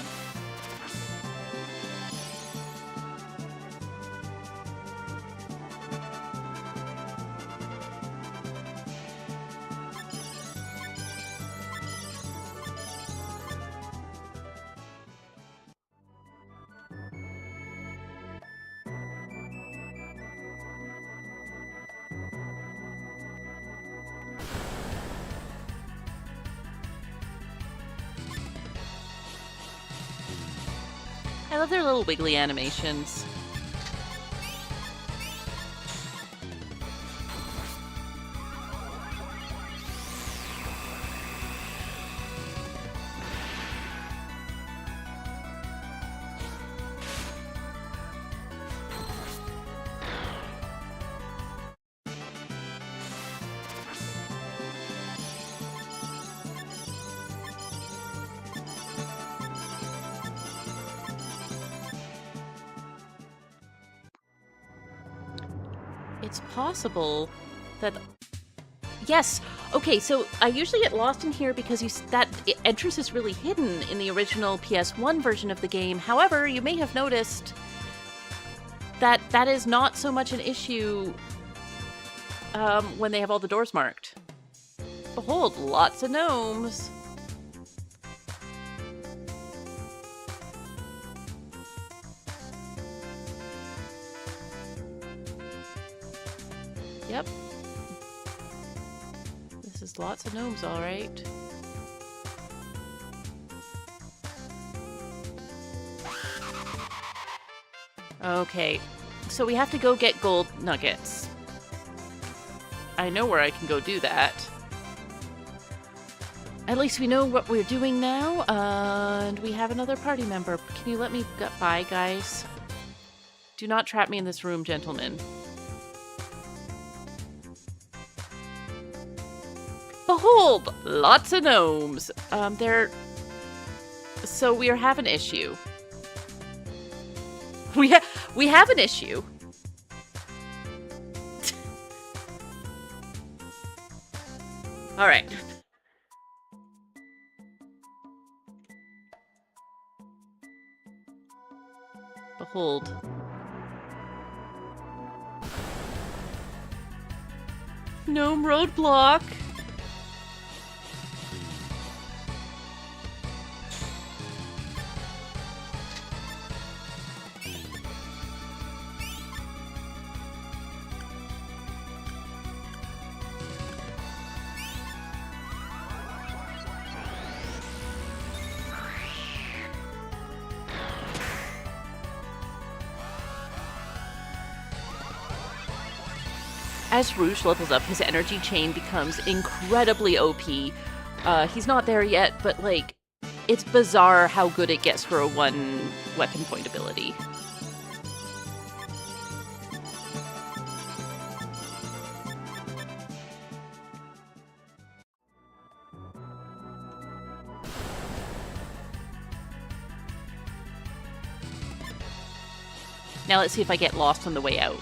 love their little wiggly animations. It's possible that... Yes! Okay, so I usually get lost in here because that entrance is really hidden in the original PS1 version of the game. However, you may have noticed that that is not so much an issue when they have all the doors marked. Behold, lots of gnomes! Yep. This is lots of gnomes, all right. Okay, so we have to go get gold nuggets. I know where I can go do that. At least we know what we're doing now, and we have another party member. Can you let me get by, guys? Do not trap me in this room, gentlemen. Behold, lots of gnomes. So we have an issue. We have an issue. All right. Behold. Gnome roadblock. As Rouge levels up, his energy chain becomes incredibly OP. He's not there yet, but, like, it's bizarre how good it gets for a one weapon point ability. Now let's see if I get lost on the way out.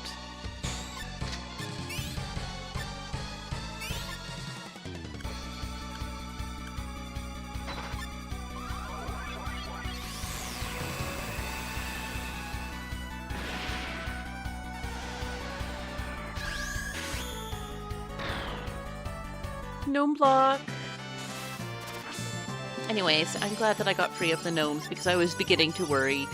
Gnome block. Anyways, I'm glad that I got free of the gnomes because I was beginning to worry.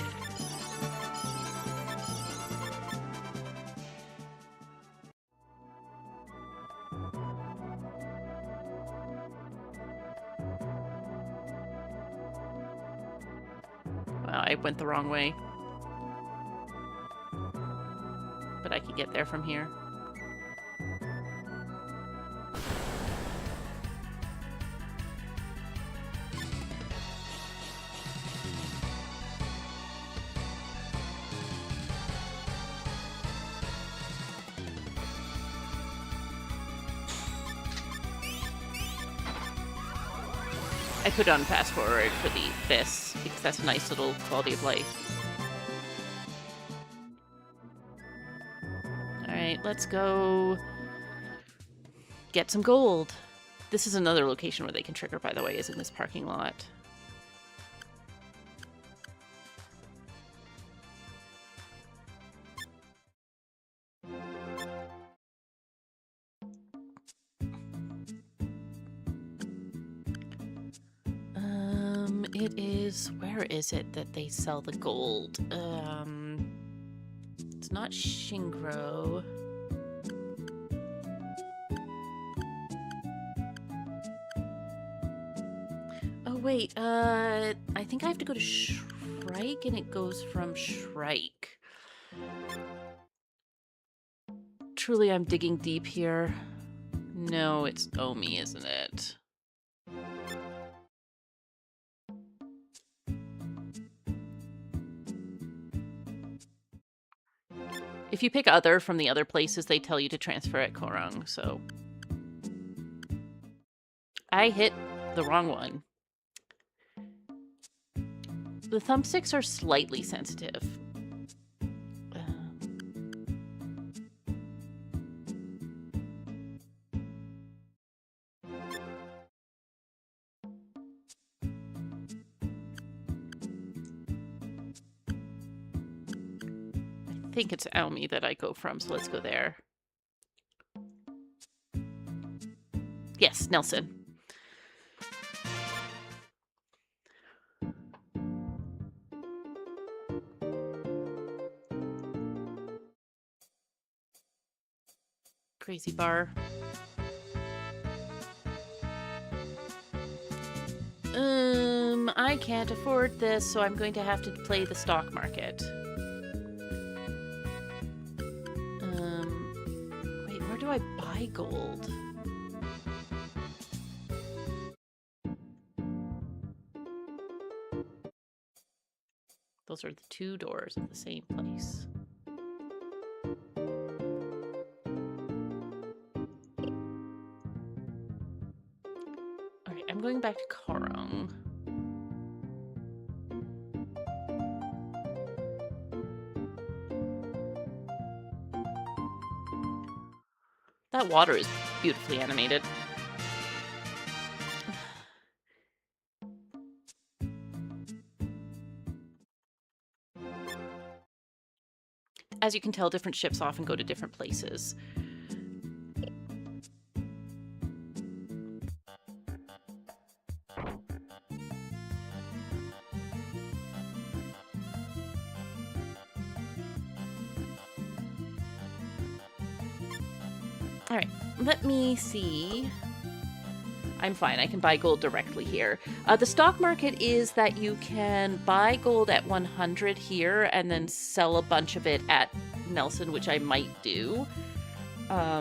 Wow, I went the wrong way. But I could get there from here. I put on fast forward for this because that's a nice little quality of life. Alright, let's go get some gold. This is another location where they can trigger, by the way, is in this parking lot. It is... Where is it that they sell the gold? It's not Shingro. Oh, wait, I think I have to go to Shrine? Shrike and it goes from Shrike. Truly, I'm digging deep here. No, it's Omi, isn't it? If you pick other from the other places, they tell you to transfer at Korong, so... I hit the wrong one. The thumbsticks are slightly sensitive. I think it's Aomi that I go from, so let's go there. Yes, Nelson. Crazy bar. I can't afford this, so I'm going to have to play the stock market. Wait, where do I buy gold? Those are the two doors of the same place. Alright, I'm going back to Korong. That water is beautifully animated. As you can tell, different ships often go to different places. Alright, let me see. I'm fine, I can buy gold directly here. The stock market is that you can buy gold at 100 here and then sell a bunch of it at Nelson, which I might do. I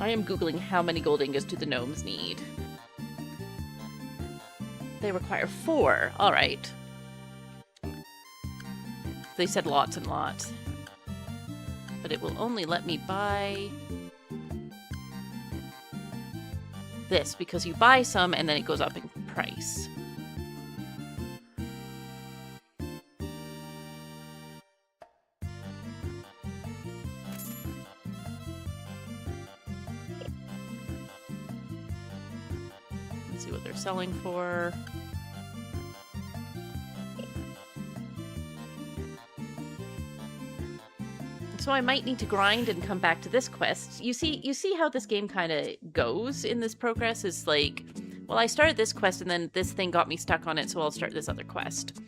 am Googling how many gold ingots do the gnomes need. They require 4. Alright. They said lots and lots. But it will only let me buy this because you buy some and then it goes up in price. Let's see what they're selling for. So I might need to grind and come back to this quest. You see how this game kind of goes in this progress? Is like, well, I started this quest and then this thing got me stuck on it, so I'll start this other quest.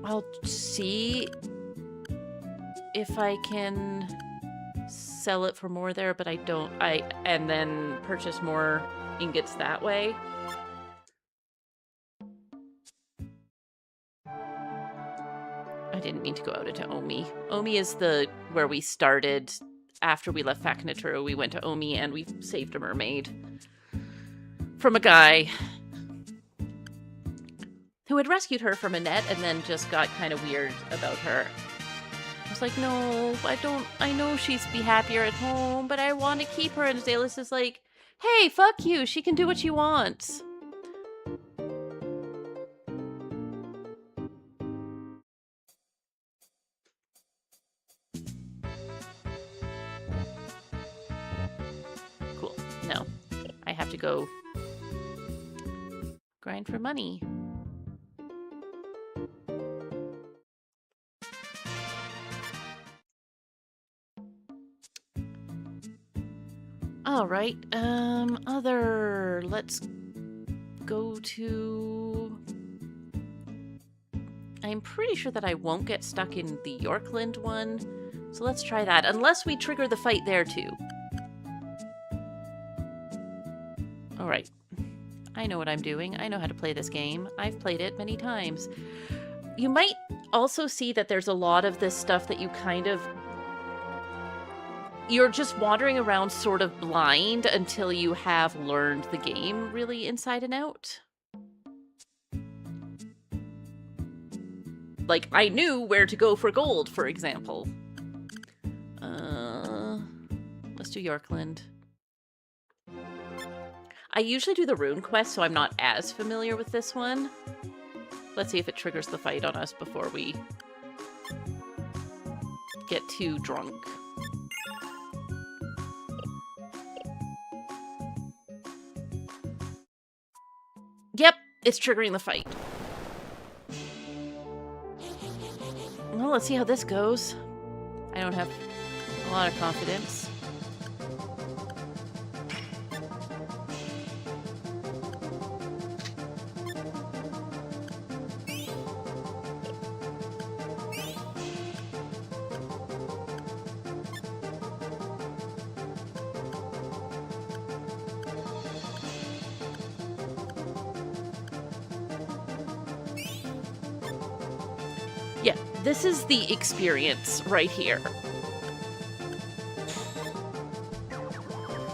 I'll see if I can sell it for more there, but I don't. And then purchase more ingots that way. I didn't mean to go out into Omi. Omi is where we started after we left Fakinaturu. We went to Omi and we saved a mermaid from a guy who had rescued her from a net and then just got kind of weird about her. I was like, no, I know she'd be happier at home, but I want to keep her. And Asellus is like, hey, fuck you. She can do what she wants. Cool. No. I have to go grind for money. All right. Let's go to... I'm pretty sure that I won't get stuck in the Yorkland one, So let's try that, unless we trigger the fight there too. Alright. I know what I'm doing. I know how to play this game. I've played it many times. You might also see that there's a lot of this stuff that you kind of... You're just wandering around sort of blind until you have learned the game really inside and out. Like, I knew where to go for gold, for example. Let's do Yorkland. I usually do the rune quest, so I'm not as familiar with this one. Let's see if it triggers the fight on us before we get too drunk. Yep, it's triggering the fight. Well, let's see how this goes. I don't have a lot of confidence. Yeah, this is the experience right here.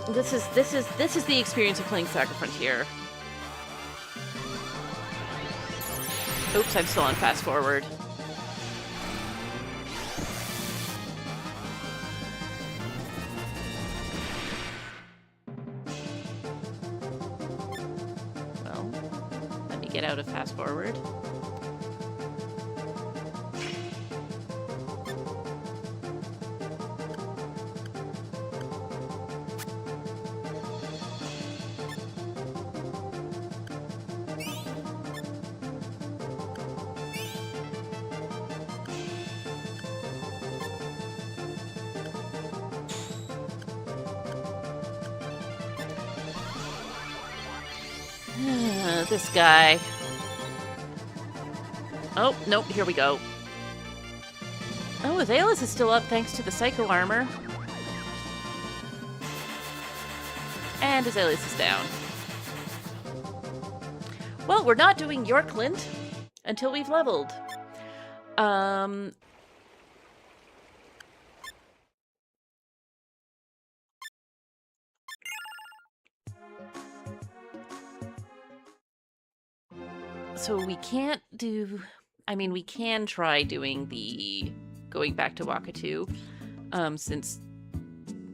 This is the experience of playing SaGa Frontier. Oops, I'm still on fast forward. Well, let me get out of fast forward. This guy. Oh, nope, here we go. Oh, Asellus is still up thanks to the Psycho Armor. And Asellus is down. Well, we're not doing Yorkland until we've leveled. So we can't do... I mean, we can try doing the... going back to Wakatu, since...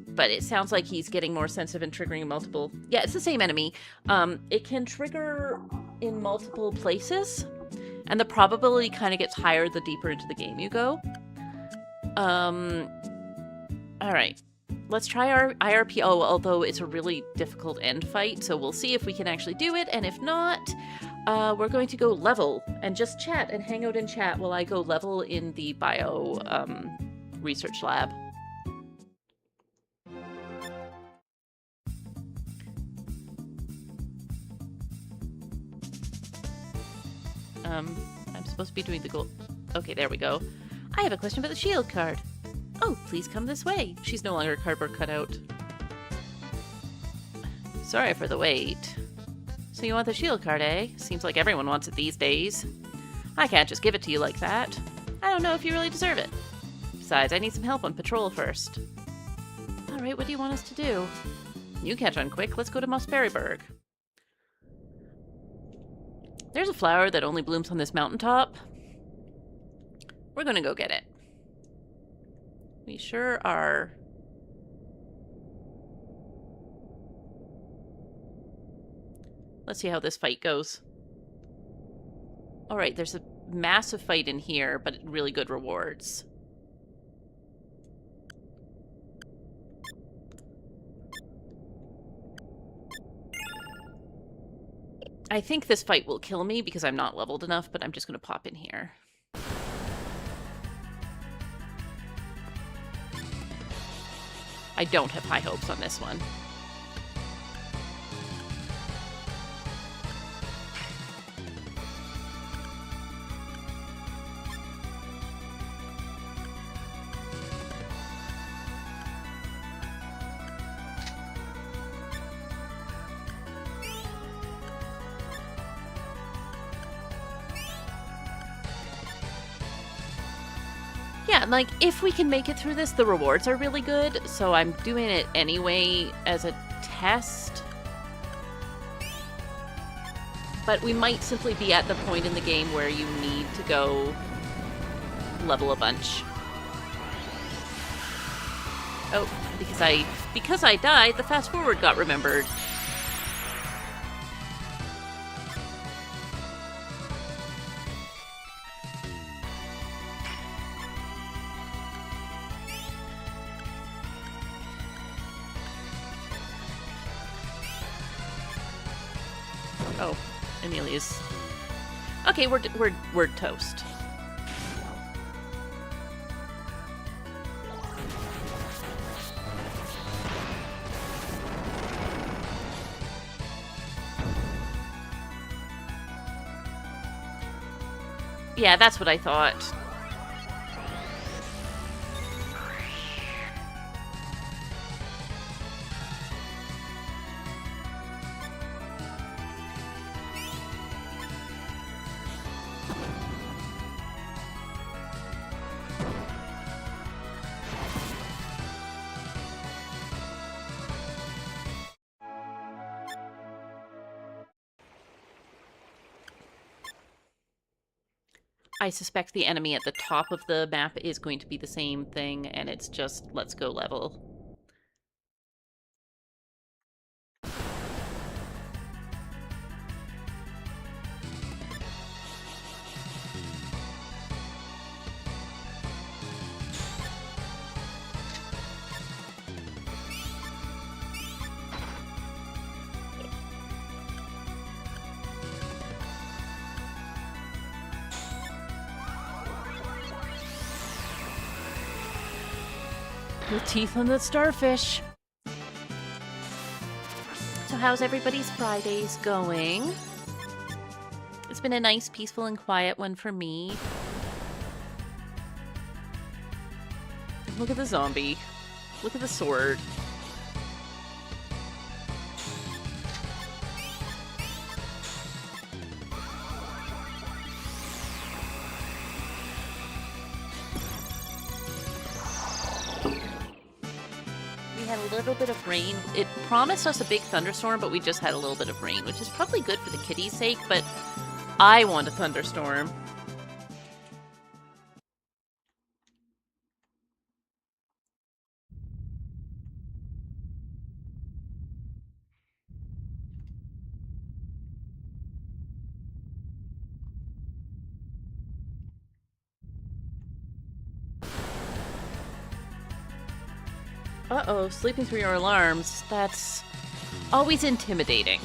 But it sounds like he's getting more sensitive and triggering multiple... Yeah, it's the same enemy. It can trigger in multiple places, and the probability kind of gets higher the deeper into the game you go. Alright. Let's try our IRPO, although it's a really difficult end fight, so we'll see if we can actually do it, and if not... we're going to go level and just chat and hang out in chat while I go level in the bio research lab. I'm supposed to be doing the gold. Okay, there we go. I have a question about the shield card. Oh, please come this way. She's no longer a cardboard cutout. Sorry for the wait. So you want the shield card, eh? Seems like everyone wants it these days. I can't just give it to you like that. I don't know if you really deserve it. Besides, I need some help on patrol first. Alright, what do you want us to do? You catch on quick. Let's go to Mossberryburg. There's a flower that only blooms on this mountaintop. We're gonna go get it. We sure are... Let's see how this fight goes. Alright, there's a massive fight in here, but really good rewards. I think this fight will kill me because I'm not leveled enough, but I'm just going to pop in here. I don't have high hopes on this one. Yeah, like, if we can make it through this, the rewards are really good, so I'm doing it anyway as a test. But we might simply be at the point in the game where you need to go level a bunch. Oh, because I died, the fast forward got remembered. Oh, Amelia's. Okay, we're toast. Yeah, that's what I thought. I suspect the enemy at the top of the map is going to be the same thing, and it's just, let's go level. The teeth on the starfish. So how's everybody's Fridays going? It's been a nice, peaceful, and quiet one for me. Look at the zombie. Look at the sword. A little bit of rain. It promised us a big thunderstorm, but we just had a little bit of rain, which is probably good for the kitties' sake, but I want a thunderstorm. Uh-oh, sleeping through your alarms. That's always intimidating.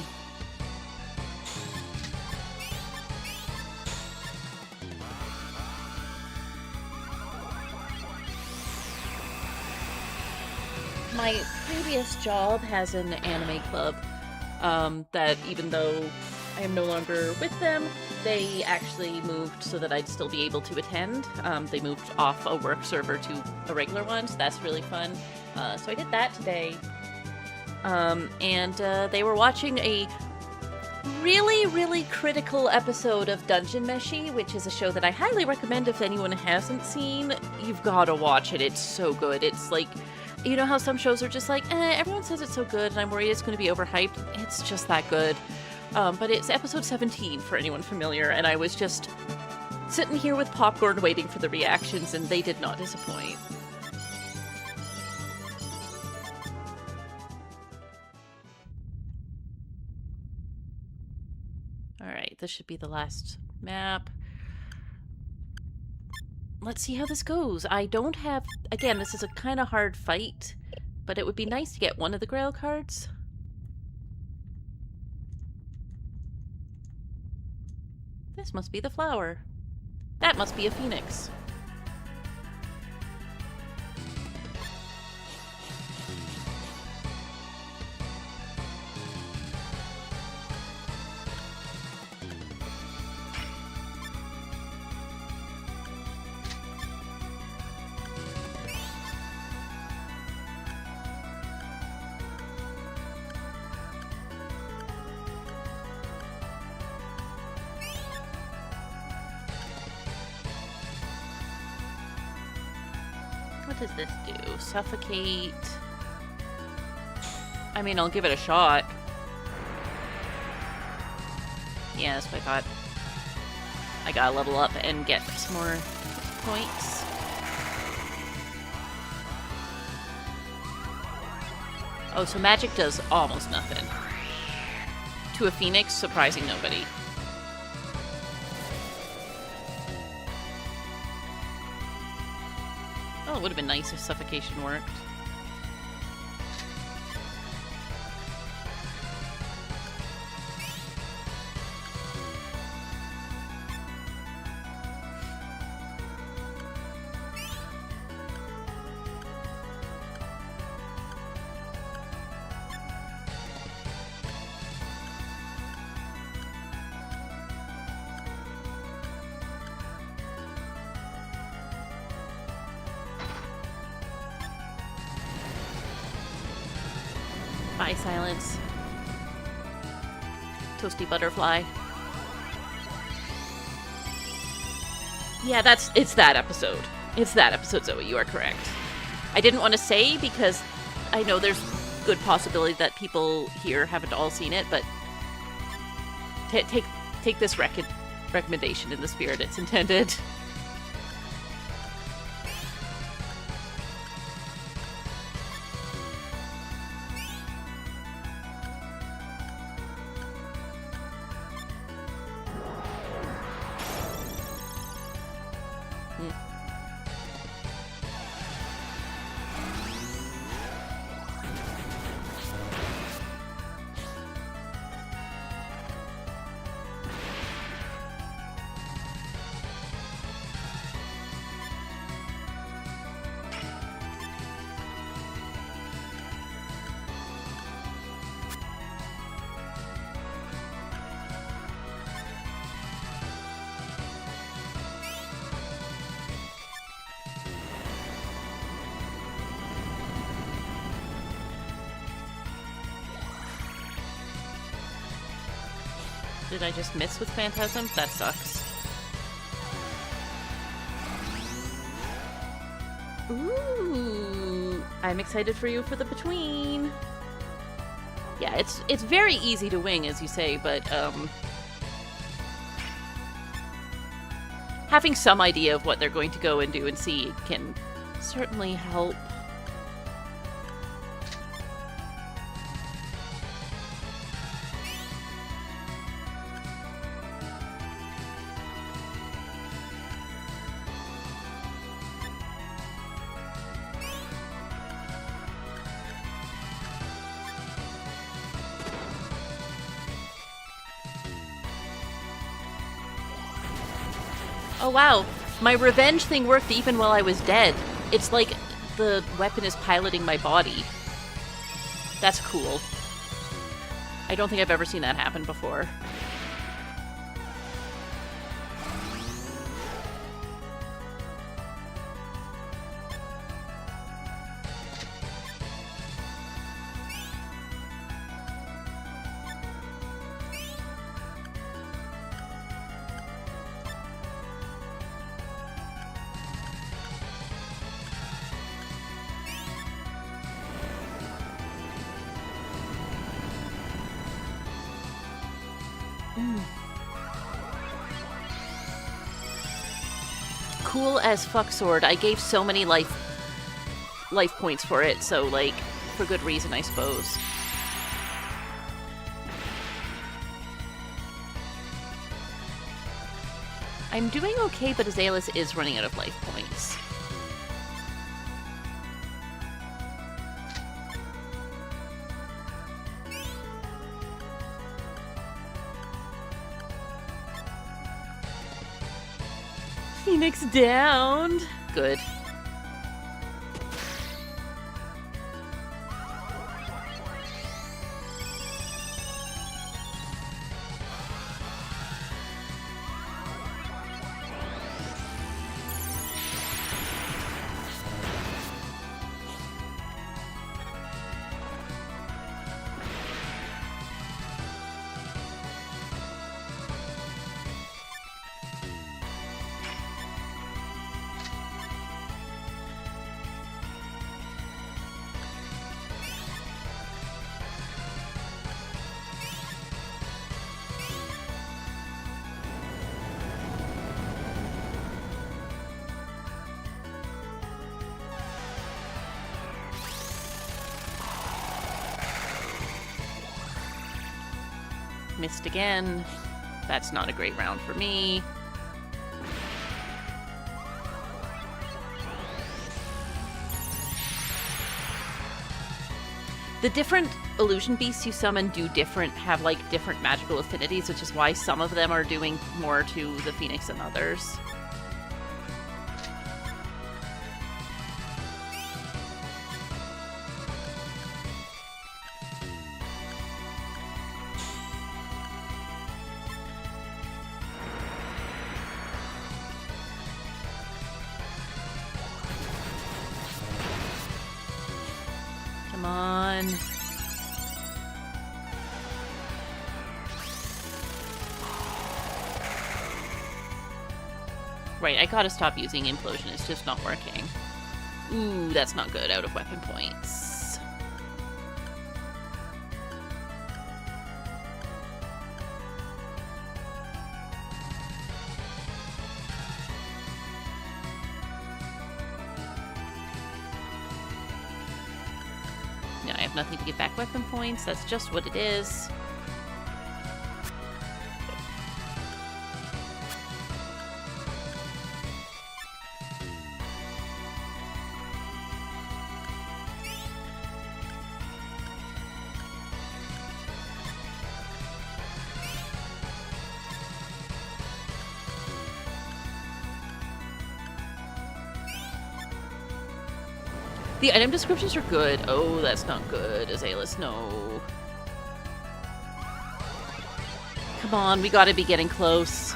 My previous job has an anime club that even though I am no longer with them, they actually moved so that I'd still be able to attend. They moved off a work server to a regular one, so that's really fun. So I did that today. And they were watching a really, really critical episode of Dungeon Meshi, which is a show that I highly recommend if anyone hasn't seen. You've got to watch it. It's so good. It's like, you know how some shows are just like, everyone says it's so good and I'm worried it's going to be overhyped. It's just that good. But it's episode 17 for anyone familiar, and I was just sitting here with popcorn waiting for the reactions, and they did not disappoint. Alright, this should be the last map. Let's see how this goes. I don't have... Again, this is a kind of hard fight, but it would be nice to get one of the Grail cards. This must be the flower. That must be a phoenix. What does this do? Suffocate. I mean, I'll give it a shot. Yeah, that's what I thought. I gotta level up and get some more points. Oh, so magic does almost nothing. To a phoenix, surprising nobody. Oh, it would have been nice if suffocation worked. Bye, Silence. Toasty butterfly. Yeah, it's that episode. It's that episode, Zoe. You are correct. I didn't want to say because I know there's good possibility that people here haven't all seen it, but take this recommendation in the spirit it's intended. Did I just miss with Phantasm? That sucks. Ooh, I'm excited for you for the between. Yeah, it's very easy to wing, as you say, but having some idea of what they're going to go and do and see can certainly help. Oh wow, my revenge thing worked even while I was dead. It's like the weapon is piloting my body. That's cool. I don't think I've ever seen that happen before. Cool as fuck sword. I gave so many life points for it, so like for good reason, I suppose. I'm doing okay, but Asellus is running out of life points. Phoenix downed. Good. Missed again. That's not a great round for me. The different illusion beasts you summon have like different magical affinities, which is why some of them are doing more to the Phoenix than others. Come on. Right, I gotta stop using Implosion. It's just not working. Ooh, that's not good. Out of weapon points. No, I have nothing to get back weapon points. That's just what it is. The item descriptions are good. Oh, that's not good. Asellus, no. Come on, we gotta be getting close.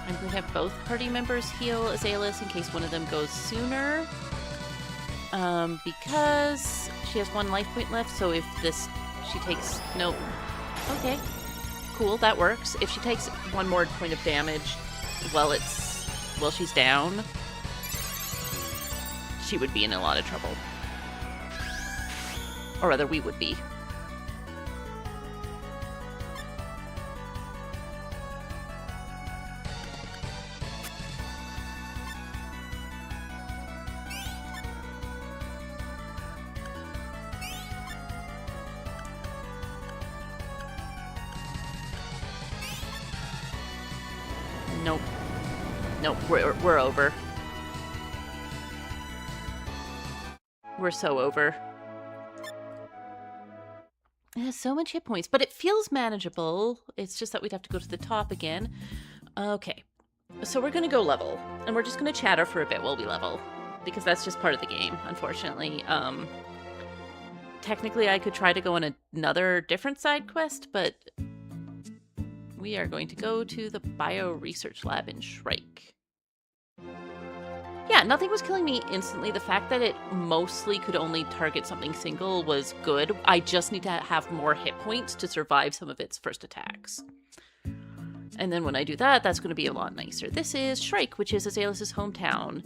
I'm going to have both party members heal Asellus in case one of them goes sooner. Because she has 1 life point left, so if she takes, no. Okay, cool, that works. If she takes 1 more point of damage while she's down, she would be in a lot of trouble. Or rather, we would be. Nope. Nope, we're over. We're so over. It has so much hit points, but it feels manageable. It's just that we'd have to go to the top again. Okay, so we're gonna go level, and we're just gonna chatter for a bit while we level, because that's just part of the game, unfortunately. Technically, I could try to go on another different side quest, but we are going to go to the Bio Research Lab in Shrike. Yeah, nothing was killing me instantly. The fact that it mostly could only target something single was good. I just need to have more hit points to survive some of its first attacks. And then when I do that, that's going to be a lot nicer. This is Shrike, which is Azellus's hometown.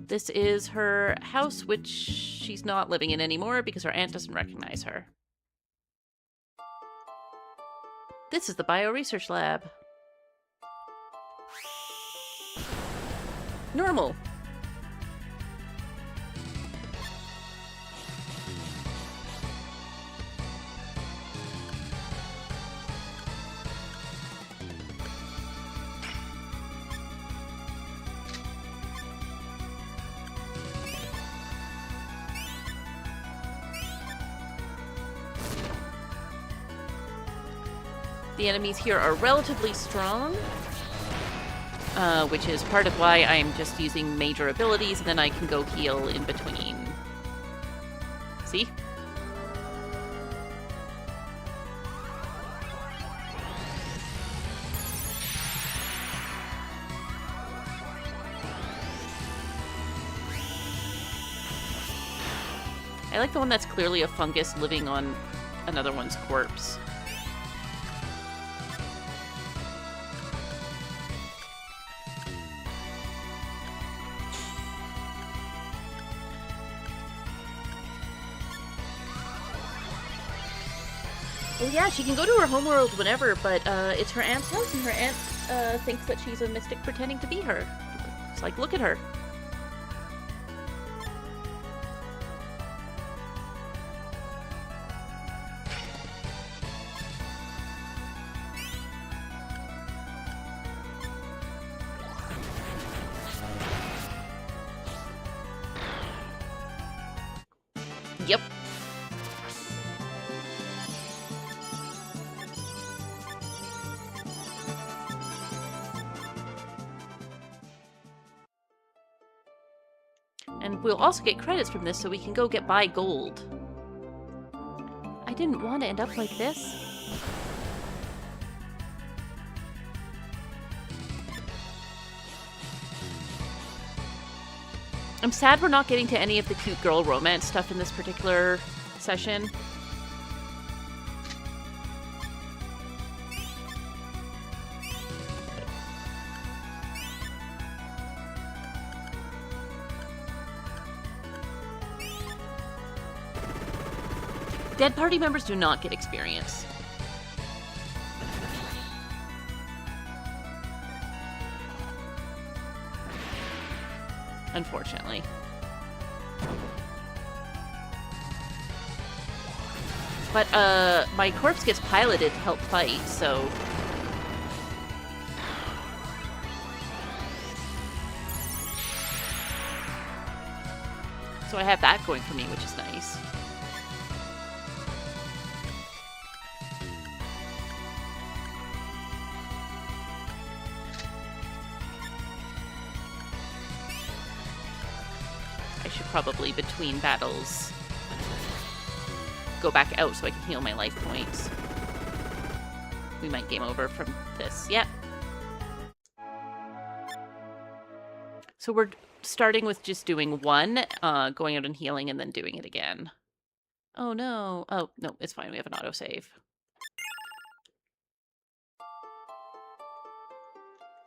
This is her house, which she's not living in anymore because her aunt doesn't recognize her. This is the Bio Research Lab. Normal. The enemies here are relatively strong, which is part of why I'm just using major abilities, and then I can go heal in between. See? I like the one that's clearly a fungus living on another one's corpse. Oh yeah, she can go to her homeworld whenever, but it's her aunt's house, and her aunt thinks that she's a mystic pretending to be her. It's like, look at her. Yep. And we'll also get credits from this so we can go buy gold. I didn't want to end up like this. I'm sad we're not getting to any of the cute girl romance stuff in this particular session. Dead party members do not get experience. Unfortunately. But, my corpse gets piloted to help fight, so... So I have that going for me, which is nice. I should probably, between battles, go back out so I can heal my life points. We might game over from this. Yep. So we're starting with just doing one, going out and healing, and then doing it again. Oh no. Oh, no, it's fine. We have an autosave.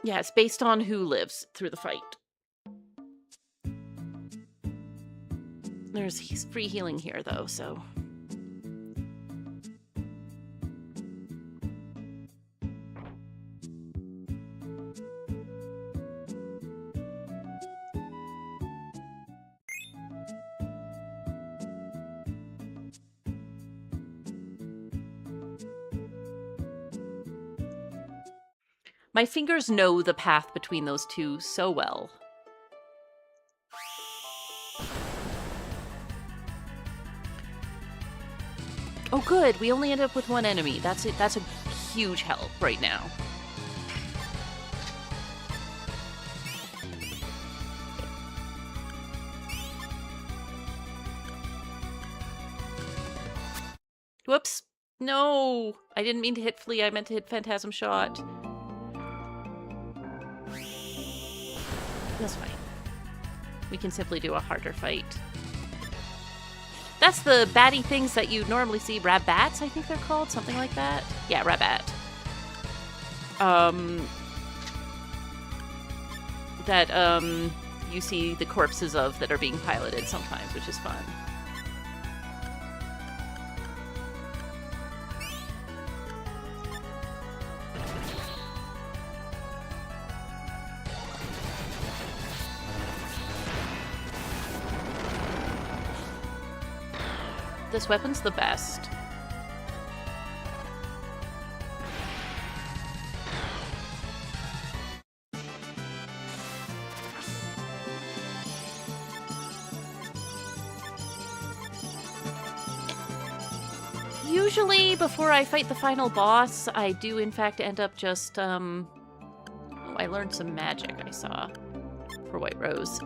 Yeah, it's based on who lives through the fight. There's free healing here, though, so... My fingers know the path between those two so well. Oh good, we only end up with one enemy. That's it. That's a huge help right now. Whoops. No! I didn't mean to hit Flea, I meant to hit Phantasm Shot. That's fine. We can simply do a harder fight. That's the batty things that you normally see. Rabats, I think they're called. Something like that. Yeah, Rabat. That, you see the corpses of that are being piloted sometimes, which is fun. This weapon's the best. Usually, before I fight the final boss, I do in fact end up just, oh, I learned some magic I saw for White Rose.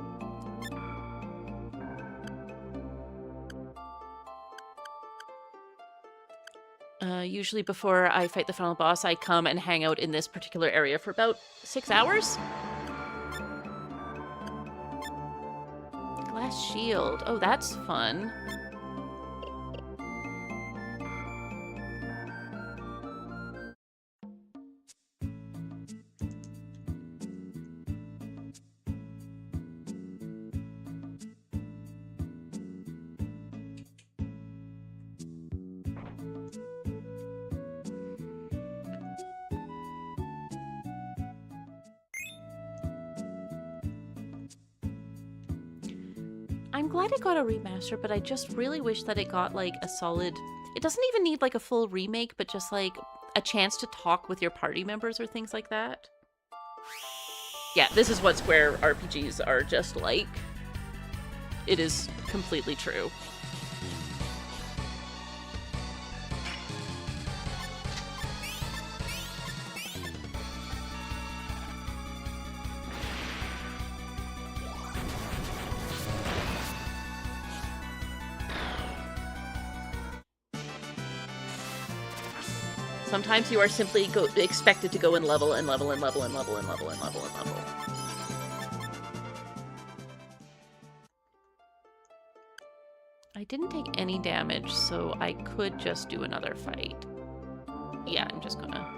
Usually before I fight the final boss, I come and hang out in this particular area for about 6 hours. Glass shield. Oh, that's fun. I'm glad it got a remaster, but I just really wish that it got like a solid... It doesn't even need like a full remake, but just like a chance to talk with your party members or things like that. Yeah, this is what Square RPGs are just like. It is completely true. Sometimes you are simply expected to go and level and level and level and level and level and level and level. I didn't take any damage, so I could just do another fight. Yeah, I'm just gonna...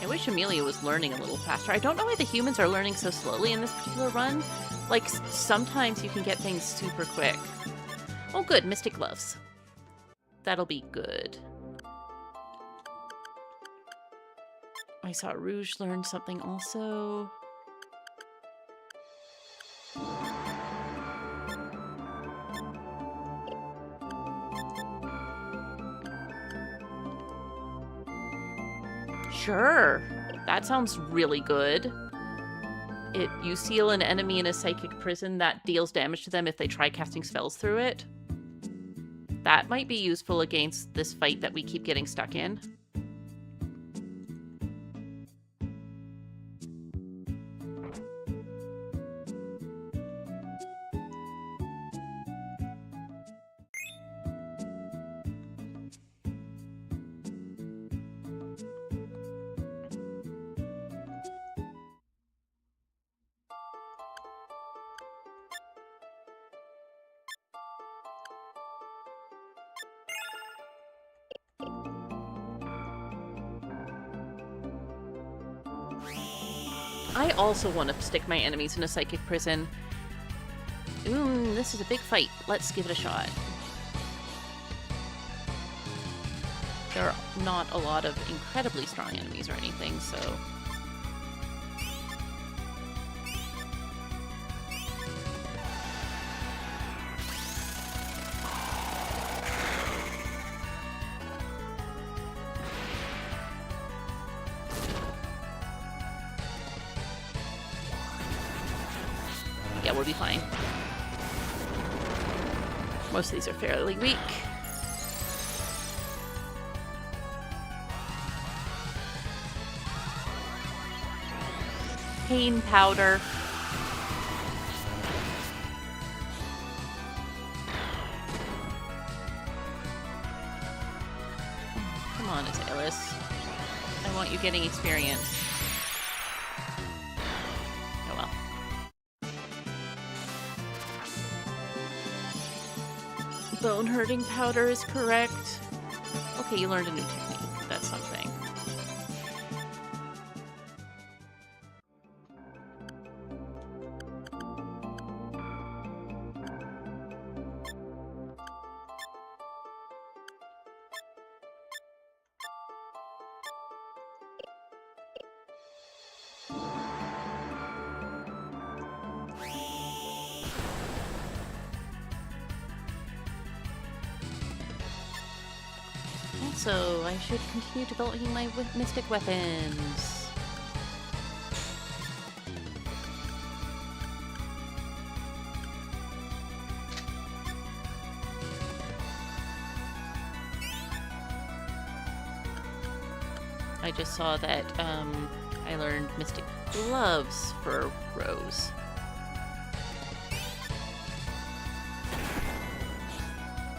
I wish Amelia was learning a little faster. I don't know why the humans are learning so slowly in this particular run. Like, sometimes you can get things super quick. Oh, good. Mystic Gloves. That'll be good. I saw Rouge learn something also. Sure. That sounds really good. You seal an enemy in a psychic prison that deals damage to them if they try casting spells through it. That might be useful against this fight that we keep getting stuck in. I also want to stick my enemies in a psychic prison. This is a big fight. Let's give it a shot. There are not a lot of incredibly strong enemies or anything, so... yeah, we'll be fine. Most of these are fairly weak. Pain powder. Come on, Asellus. I want you getting experience. Oh well. Bone hurting powder is correct. Okay, you learned a new technique. That's something. Also, I should continue developing my mystic weapons. I just saw that I learned mystic gloves for Rose.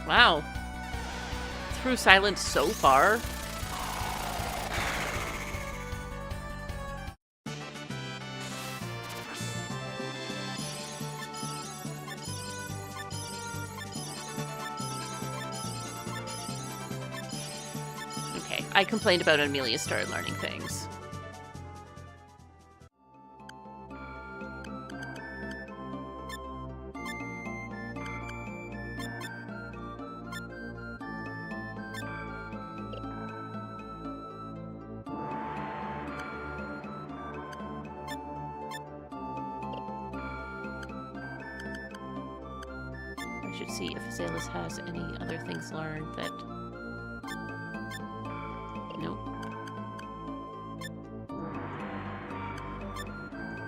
Wow. Through silence so far. I complained about it, and Amelia started learning things. I should see if Asellus has any other things learned that... Nope.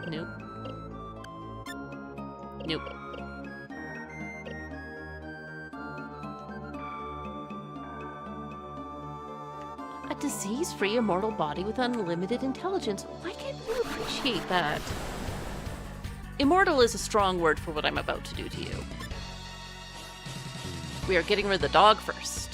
Nope. Nope. A disease-free immortal body with unlimited intelligence. Why can't you appreciate that? Immortal is a strong word for what I'm about to do to you. We are getting rid of the dog first.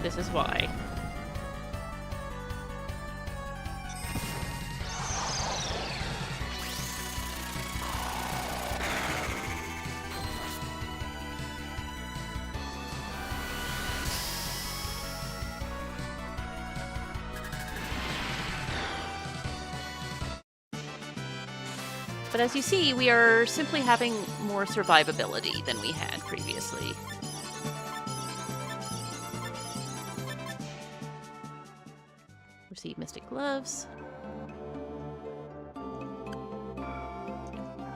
This is why. But as you see, we are simply having more survivability than we had previously. Receive Mystic Gloves.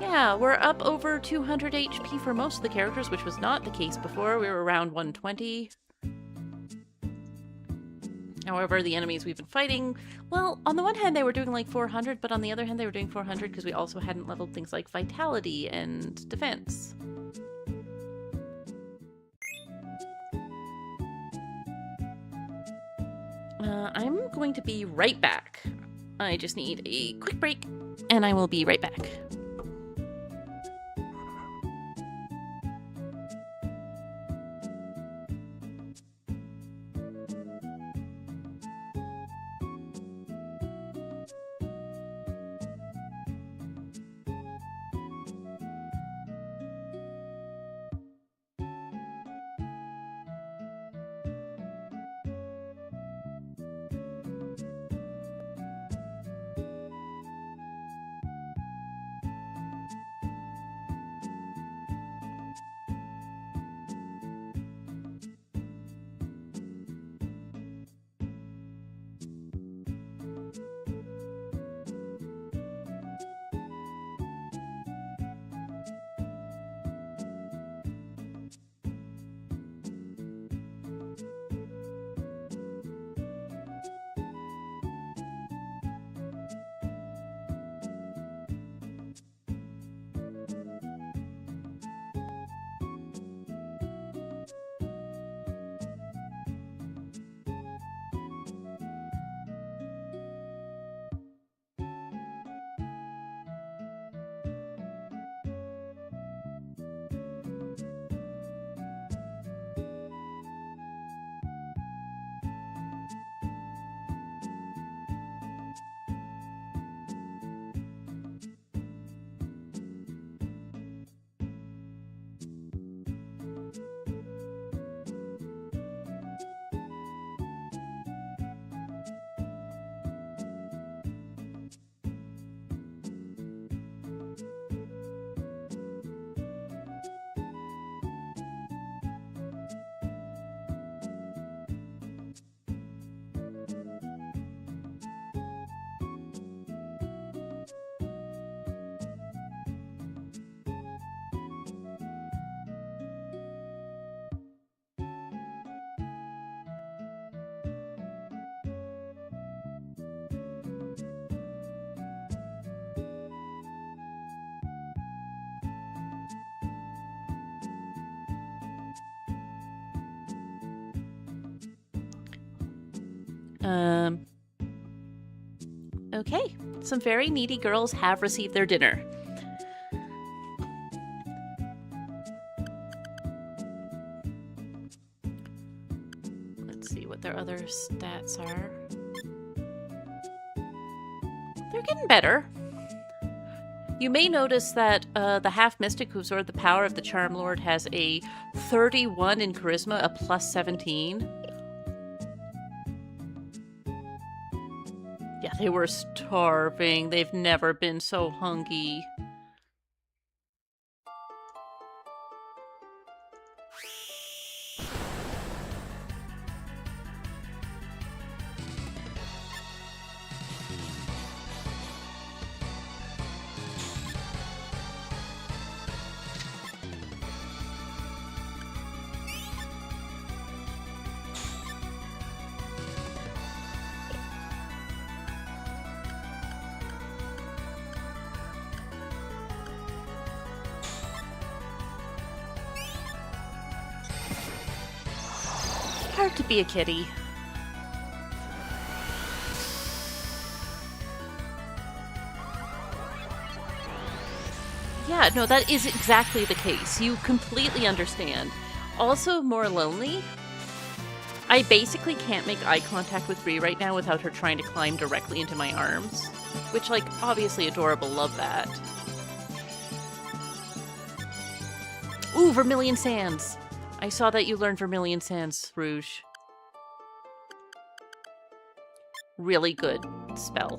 Yeah, we're up over 200 HP for most of the characters, which was not the case before. We were around 120. However, the enemies we've been fighting, well, on the one hand they were doing like 400, but on the other hand they were doing 400 because we also hadn't leveled things like Vitality and Defense. I'm going to be right back. I just need a quick break, and I will be right back. Okay, some very needy girls have received their dinner. Let's see what their other stats are. They're getting better. You may notice that the half-mystic who absorbed the power of the Charm Lord has a 31 in charisma, a plus 17. Yeah, they were starving. They've never been so hungry. Hard to be a kitty. Yeah, no, that is exactly the case. You completely understand. Also, more lonely. I basically can't make eye contact with Bree right now without her trying to climb directly into my arms. Which, like, obviously adorable, love that. Ooh, Vermilion Sands! I saw that you learned Vermilion Sands, Rouge. Really good spell.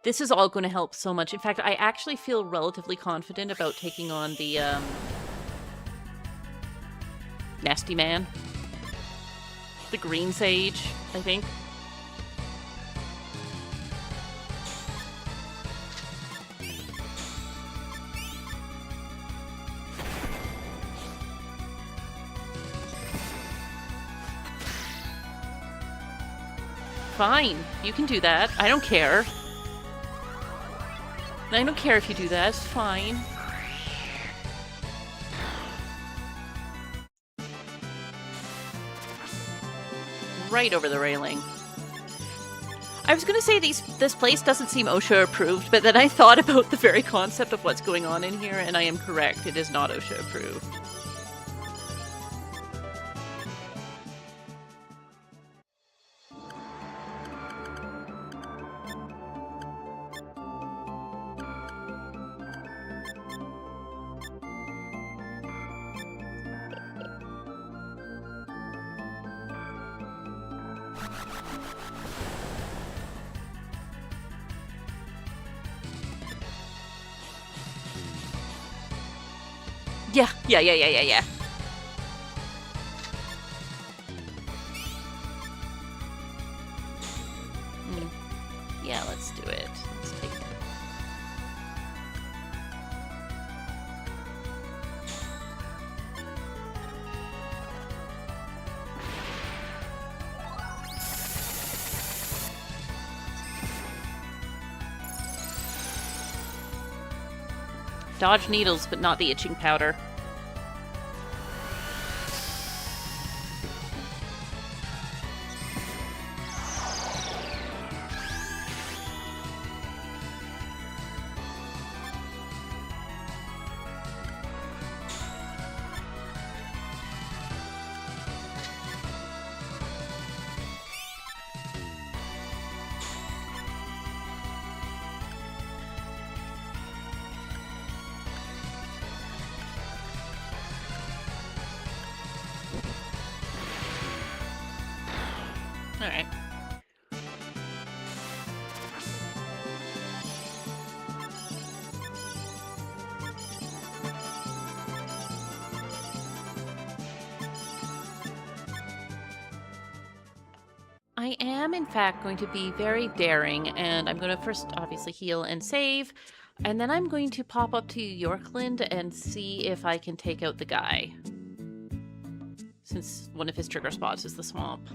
This is all going to help so much. In fact, I actually feel relatively confident about taking on the Nasty Man. The Green Sage, I think. Fine, you can do that. I don't care. I don't care if you do that. It's fine. Right over the railing. I was going to say this place doesn't seem OSHA approved, but then I thought about the very concept of what's going on in here, and I am correct. It is not OSHA approved. Yeah. Yeah, let's do it. Let's take it. Dodge needles, but not the itching powder. Alright. I am, in fact, going to be very daring, and I'm going to first obviously heal and save, and then I'm going to pop up to Yorkland and see if I can take out the guy, since one of his trigger spots is the swamp.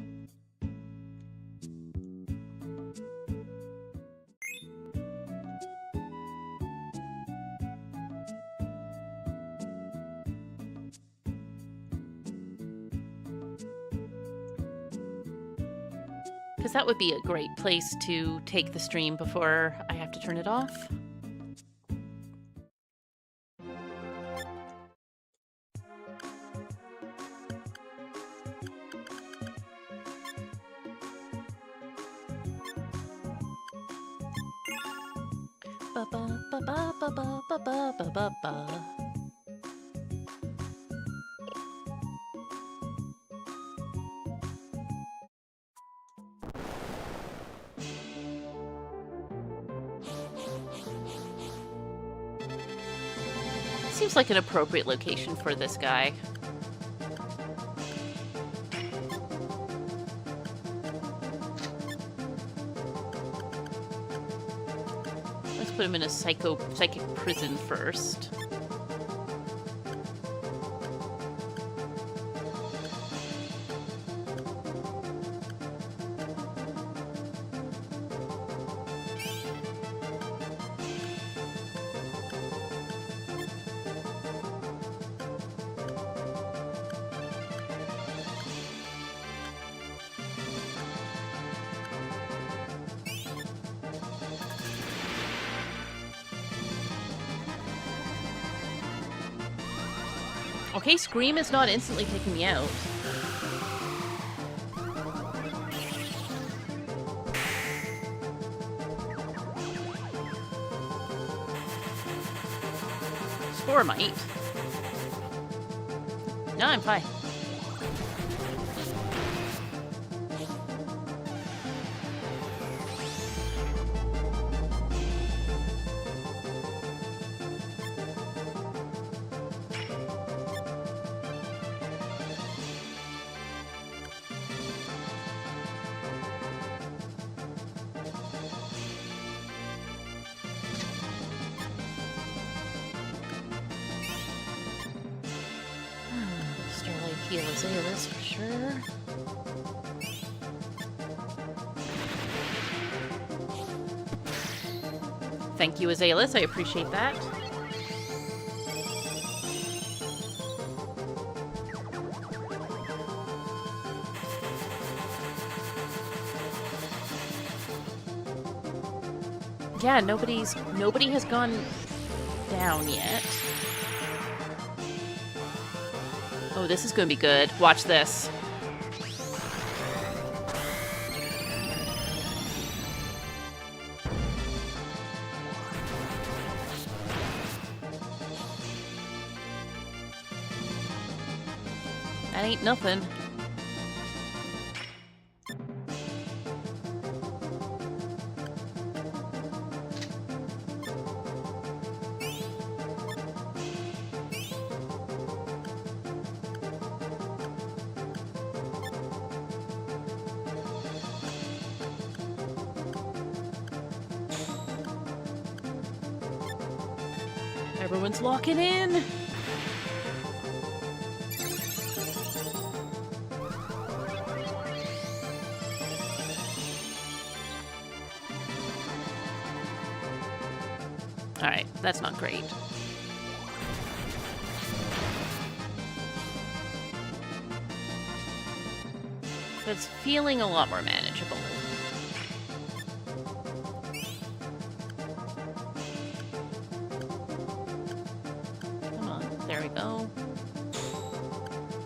Because that would be a great place to take the stream before I have to turn it off. Ba ba ba ba ba ba ba ba ba ba. Seems like an appropriate location for this guy. Let's put him in a psychic prison first. Okay, Scream is not instantly taking me out. Spore might. No, I'm fine. Heal Asellus for sure. Thank you, Asellus. I appreciate that. Yeah, nobody has gone down yet. Oh, this is going to be good. Watch this. That ain't nothing. Everyone's locking in. All right, that's not great. But it's feeling a lot more manageable.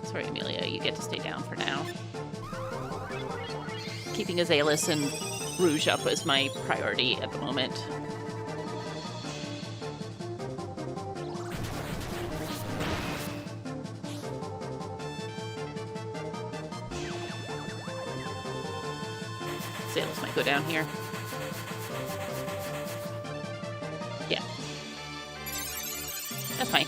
Sorry, Amelia, you get to stay down for now. Keeping Asellus and Rouge up is my priority at the moment. Asellus might go down here. Yeah. That's fine.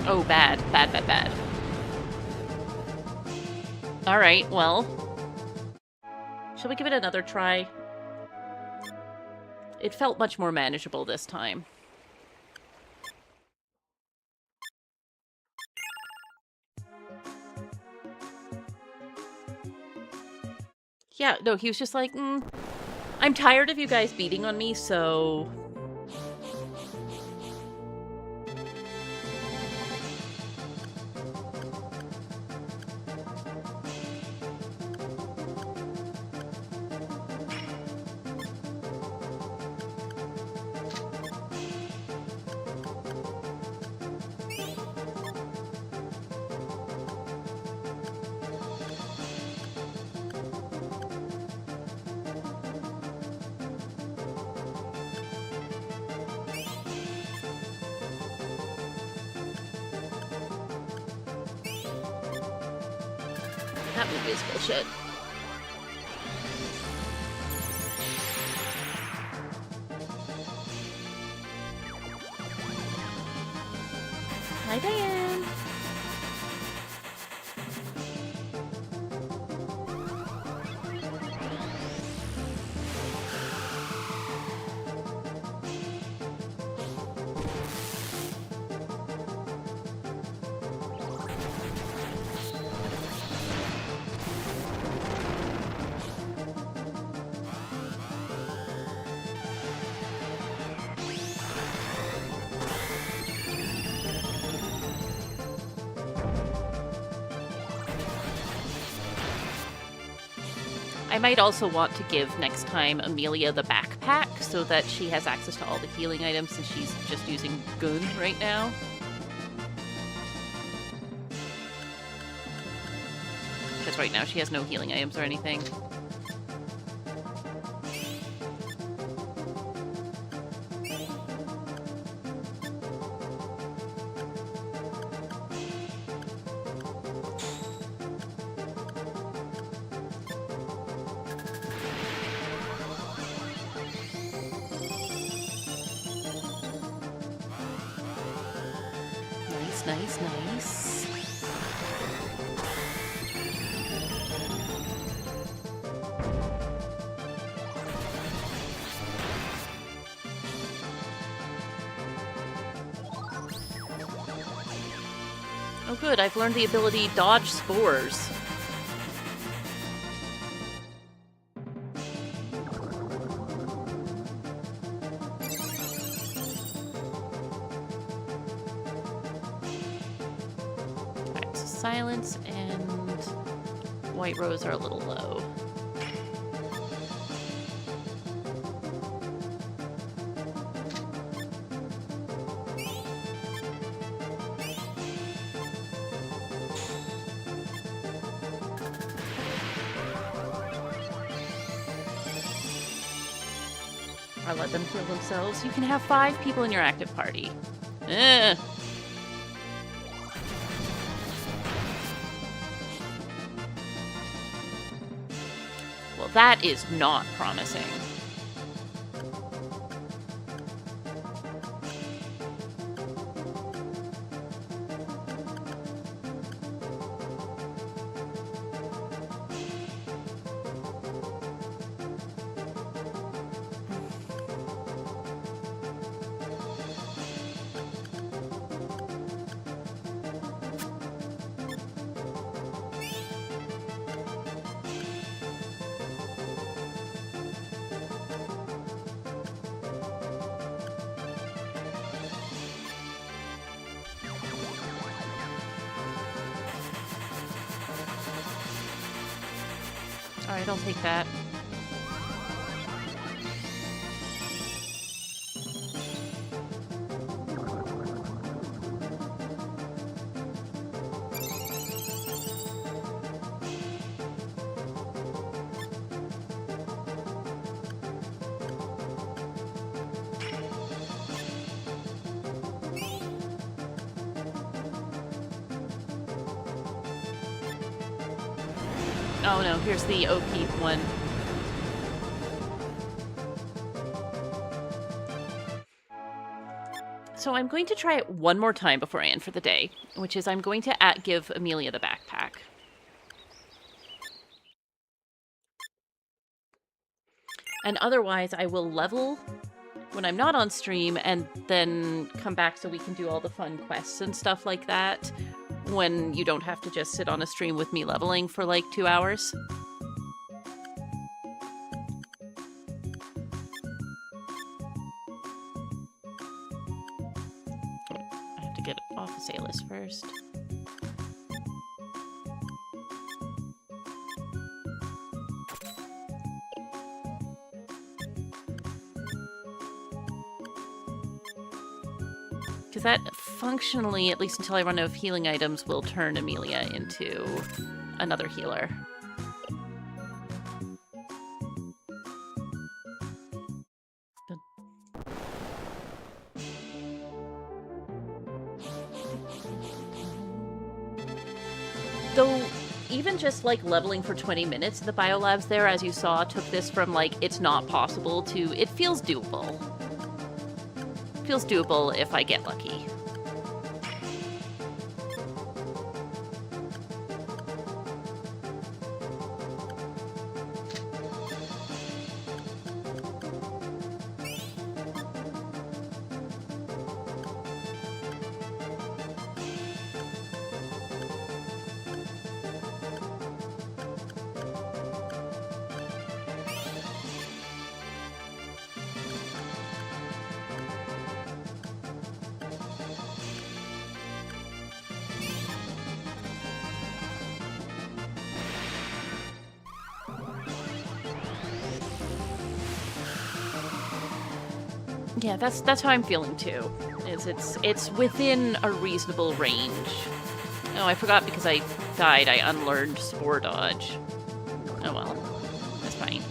Oh, bad. Bad, bad, bad. Alright, well. Shall we give it another try? It felt much more manageable this time. Yeah, no, he was just like, I'm tired of you guys beating on me, so... That movie is bullshit. Hi, Diane. I might also want to give next time Amelia the backpack so that she has access to all the healing items since she's just using Gun right now. Because right now she has no healing items or anything. Nice, nice. Oh good, I've learned the ability Dodge Spores. Silence and White Rose are a little low. Or let them heal themselves. You can have 5 people in your active party. Ugh. That is not promising. Alright, I'll take that. Oh no, here's the OP one. So I'm going to try it one more time before I end for the day, which is I'm going to give Amelia the backpack. And otherwise, I will level when I'm not on stream and then come back so we can do all the fun quests and stuff like that when you don't have to just sit on a stream with me leveling for like 2 hours. get off Asellus first. Because that functionally, at least until I run out of healing items, will turn Amelia into another healer. Though, even just, like, leveling for 20 minutes in the biolabs there, as you saw, took this from, like, it's not possible to it feels doable. Feels doable if I get lucky. Yeah, that's how I'm feeling too. It's within a reasonable range. Oh, I forgot because I died. I unlearned Spore Dodge. Oh well, that's fine.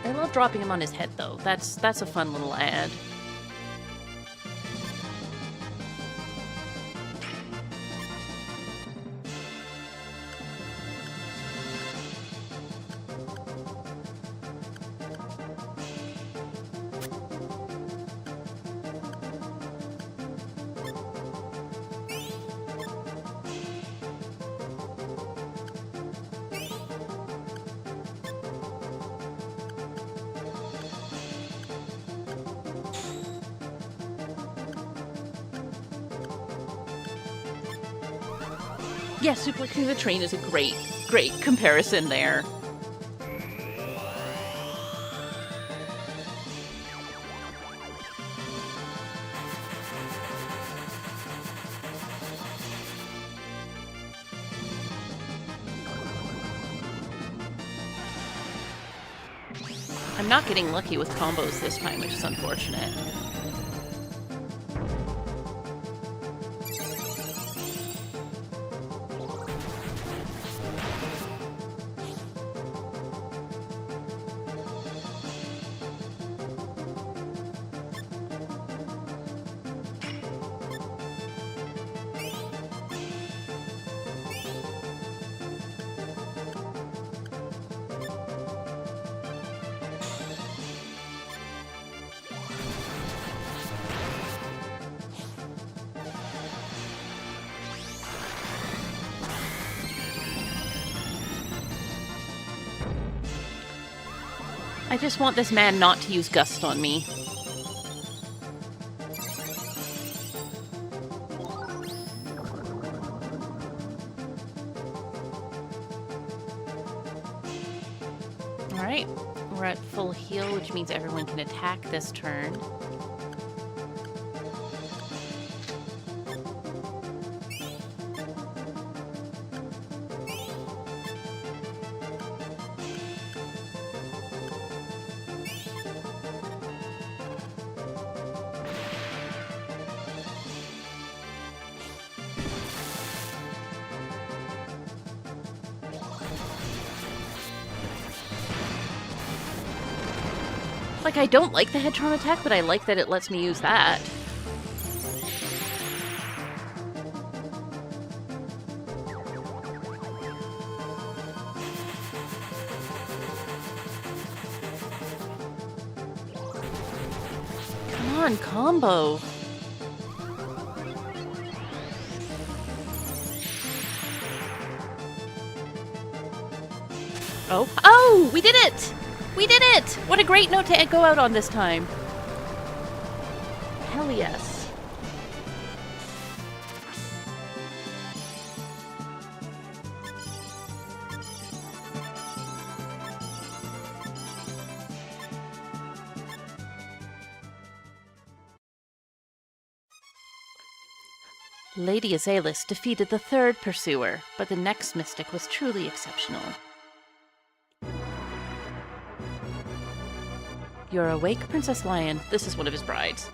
I love dropping him on his head, though. That's a fun little add. Yeah, suplexing the train is a great comparison there. I'm not getting lucky with combos this time, which is unfortunate. I just want this man not to use Gust on me. Alright, we're at full heal, which means everyone can attack this turn. Like, I don't like the head charm attack, but I like that it lets me use that. Come on, combo. Oh. Oh, we did it! We did it! What a great note to go out on this time. hell yes. Lady Asellus defeated the third pursuer, but the next mystic was truly exceptional. You're awake, Princess Lion. This is one of his brides.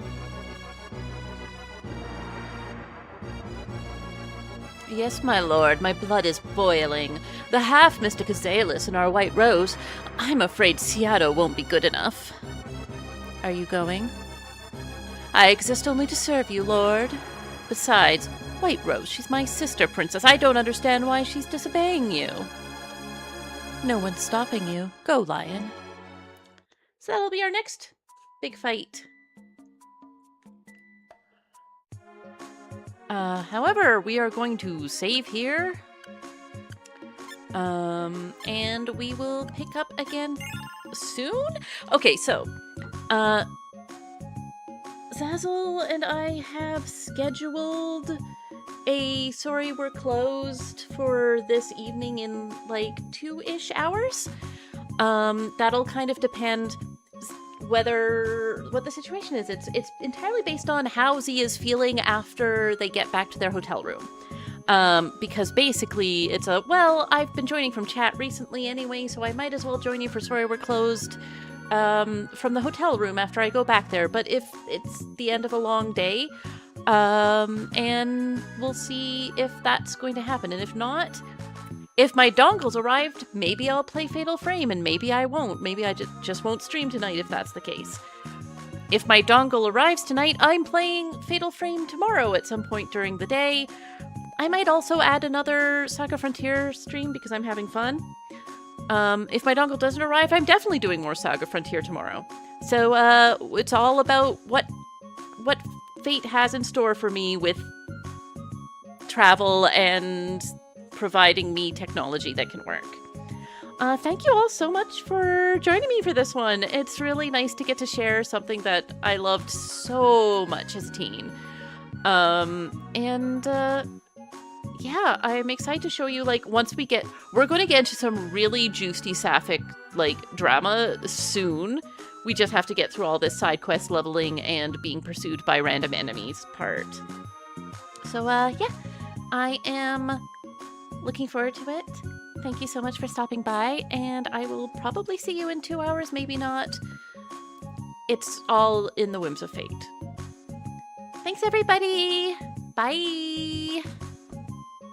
Yes, my lord, my blood is boiling. The half-mystic Asellus and our white rose. I'm afraid Seattle won't be good enough. Are you going? I exist only to serve you, lord. Besides, White Rose, she's my sister, princess. I don't understand why she's disobeying you. No one's stopping you. Go, Lion. So that'll be our next big fight. However, we are going to save here. And we will pick up again soon? Okay, so, Zazzle and I have scheduled a sorry we're closed for this evening in like 2-ish hours. That'll kind of depend what the situation is. It's entirely based on how Z is feeling after they get back to their hotel room. Because basically it's I've been joining from chat recently anyway, so I might as well join you for sorry we're closed from the hotel room after I go back there. But if it's the end of a long day, and we'll see if that's going to happen. And if not, if my dongle's arrived, maybe I'll play Fatal Frame, and maybe I won't. Maybe I just won't stream tonight if that's the case. If my dongle arrives tonight, I'm playing Fatal Frame tomorrow at some point during the day. I might also add another SaGa Frontier stream because I'm having fun. If my dongle doesn't arrive, I'm definitely doing more SaGa Frontier tomorrow. So, it's all about what fate has in store for me with travel and providing me technology that can work. Thank you all so much for joining me for this one. It's really nice to get to share something that I loved so much as a teen. Yeah, I'm excited to show you, like, we're going to get into some really juicy sapphic, like, drama soon. We just have to get through all this side quest leveling and being pursued by random enemies part. So, yeah, I am looking forward to it. Thank you so much for stopping by, and I will probably see you in 2 hours, maybe not. It's all in the whims of fate. Thanks, everybody! Bye!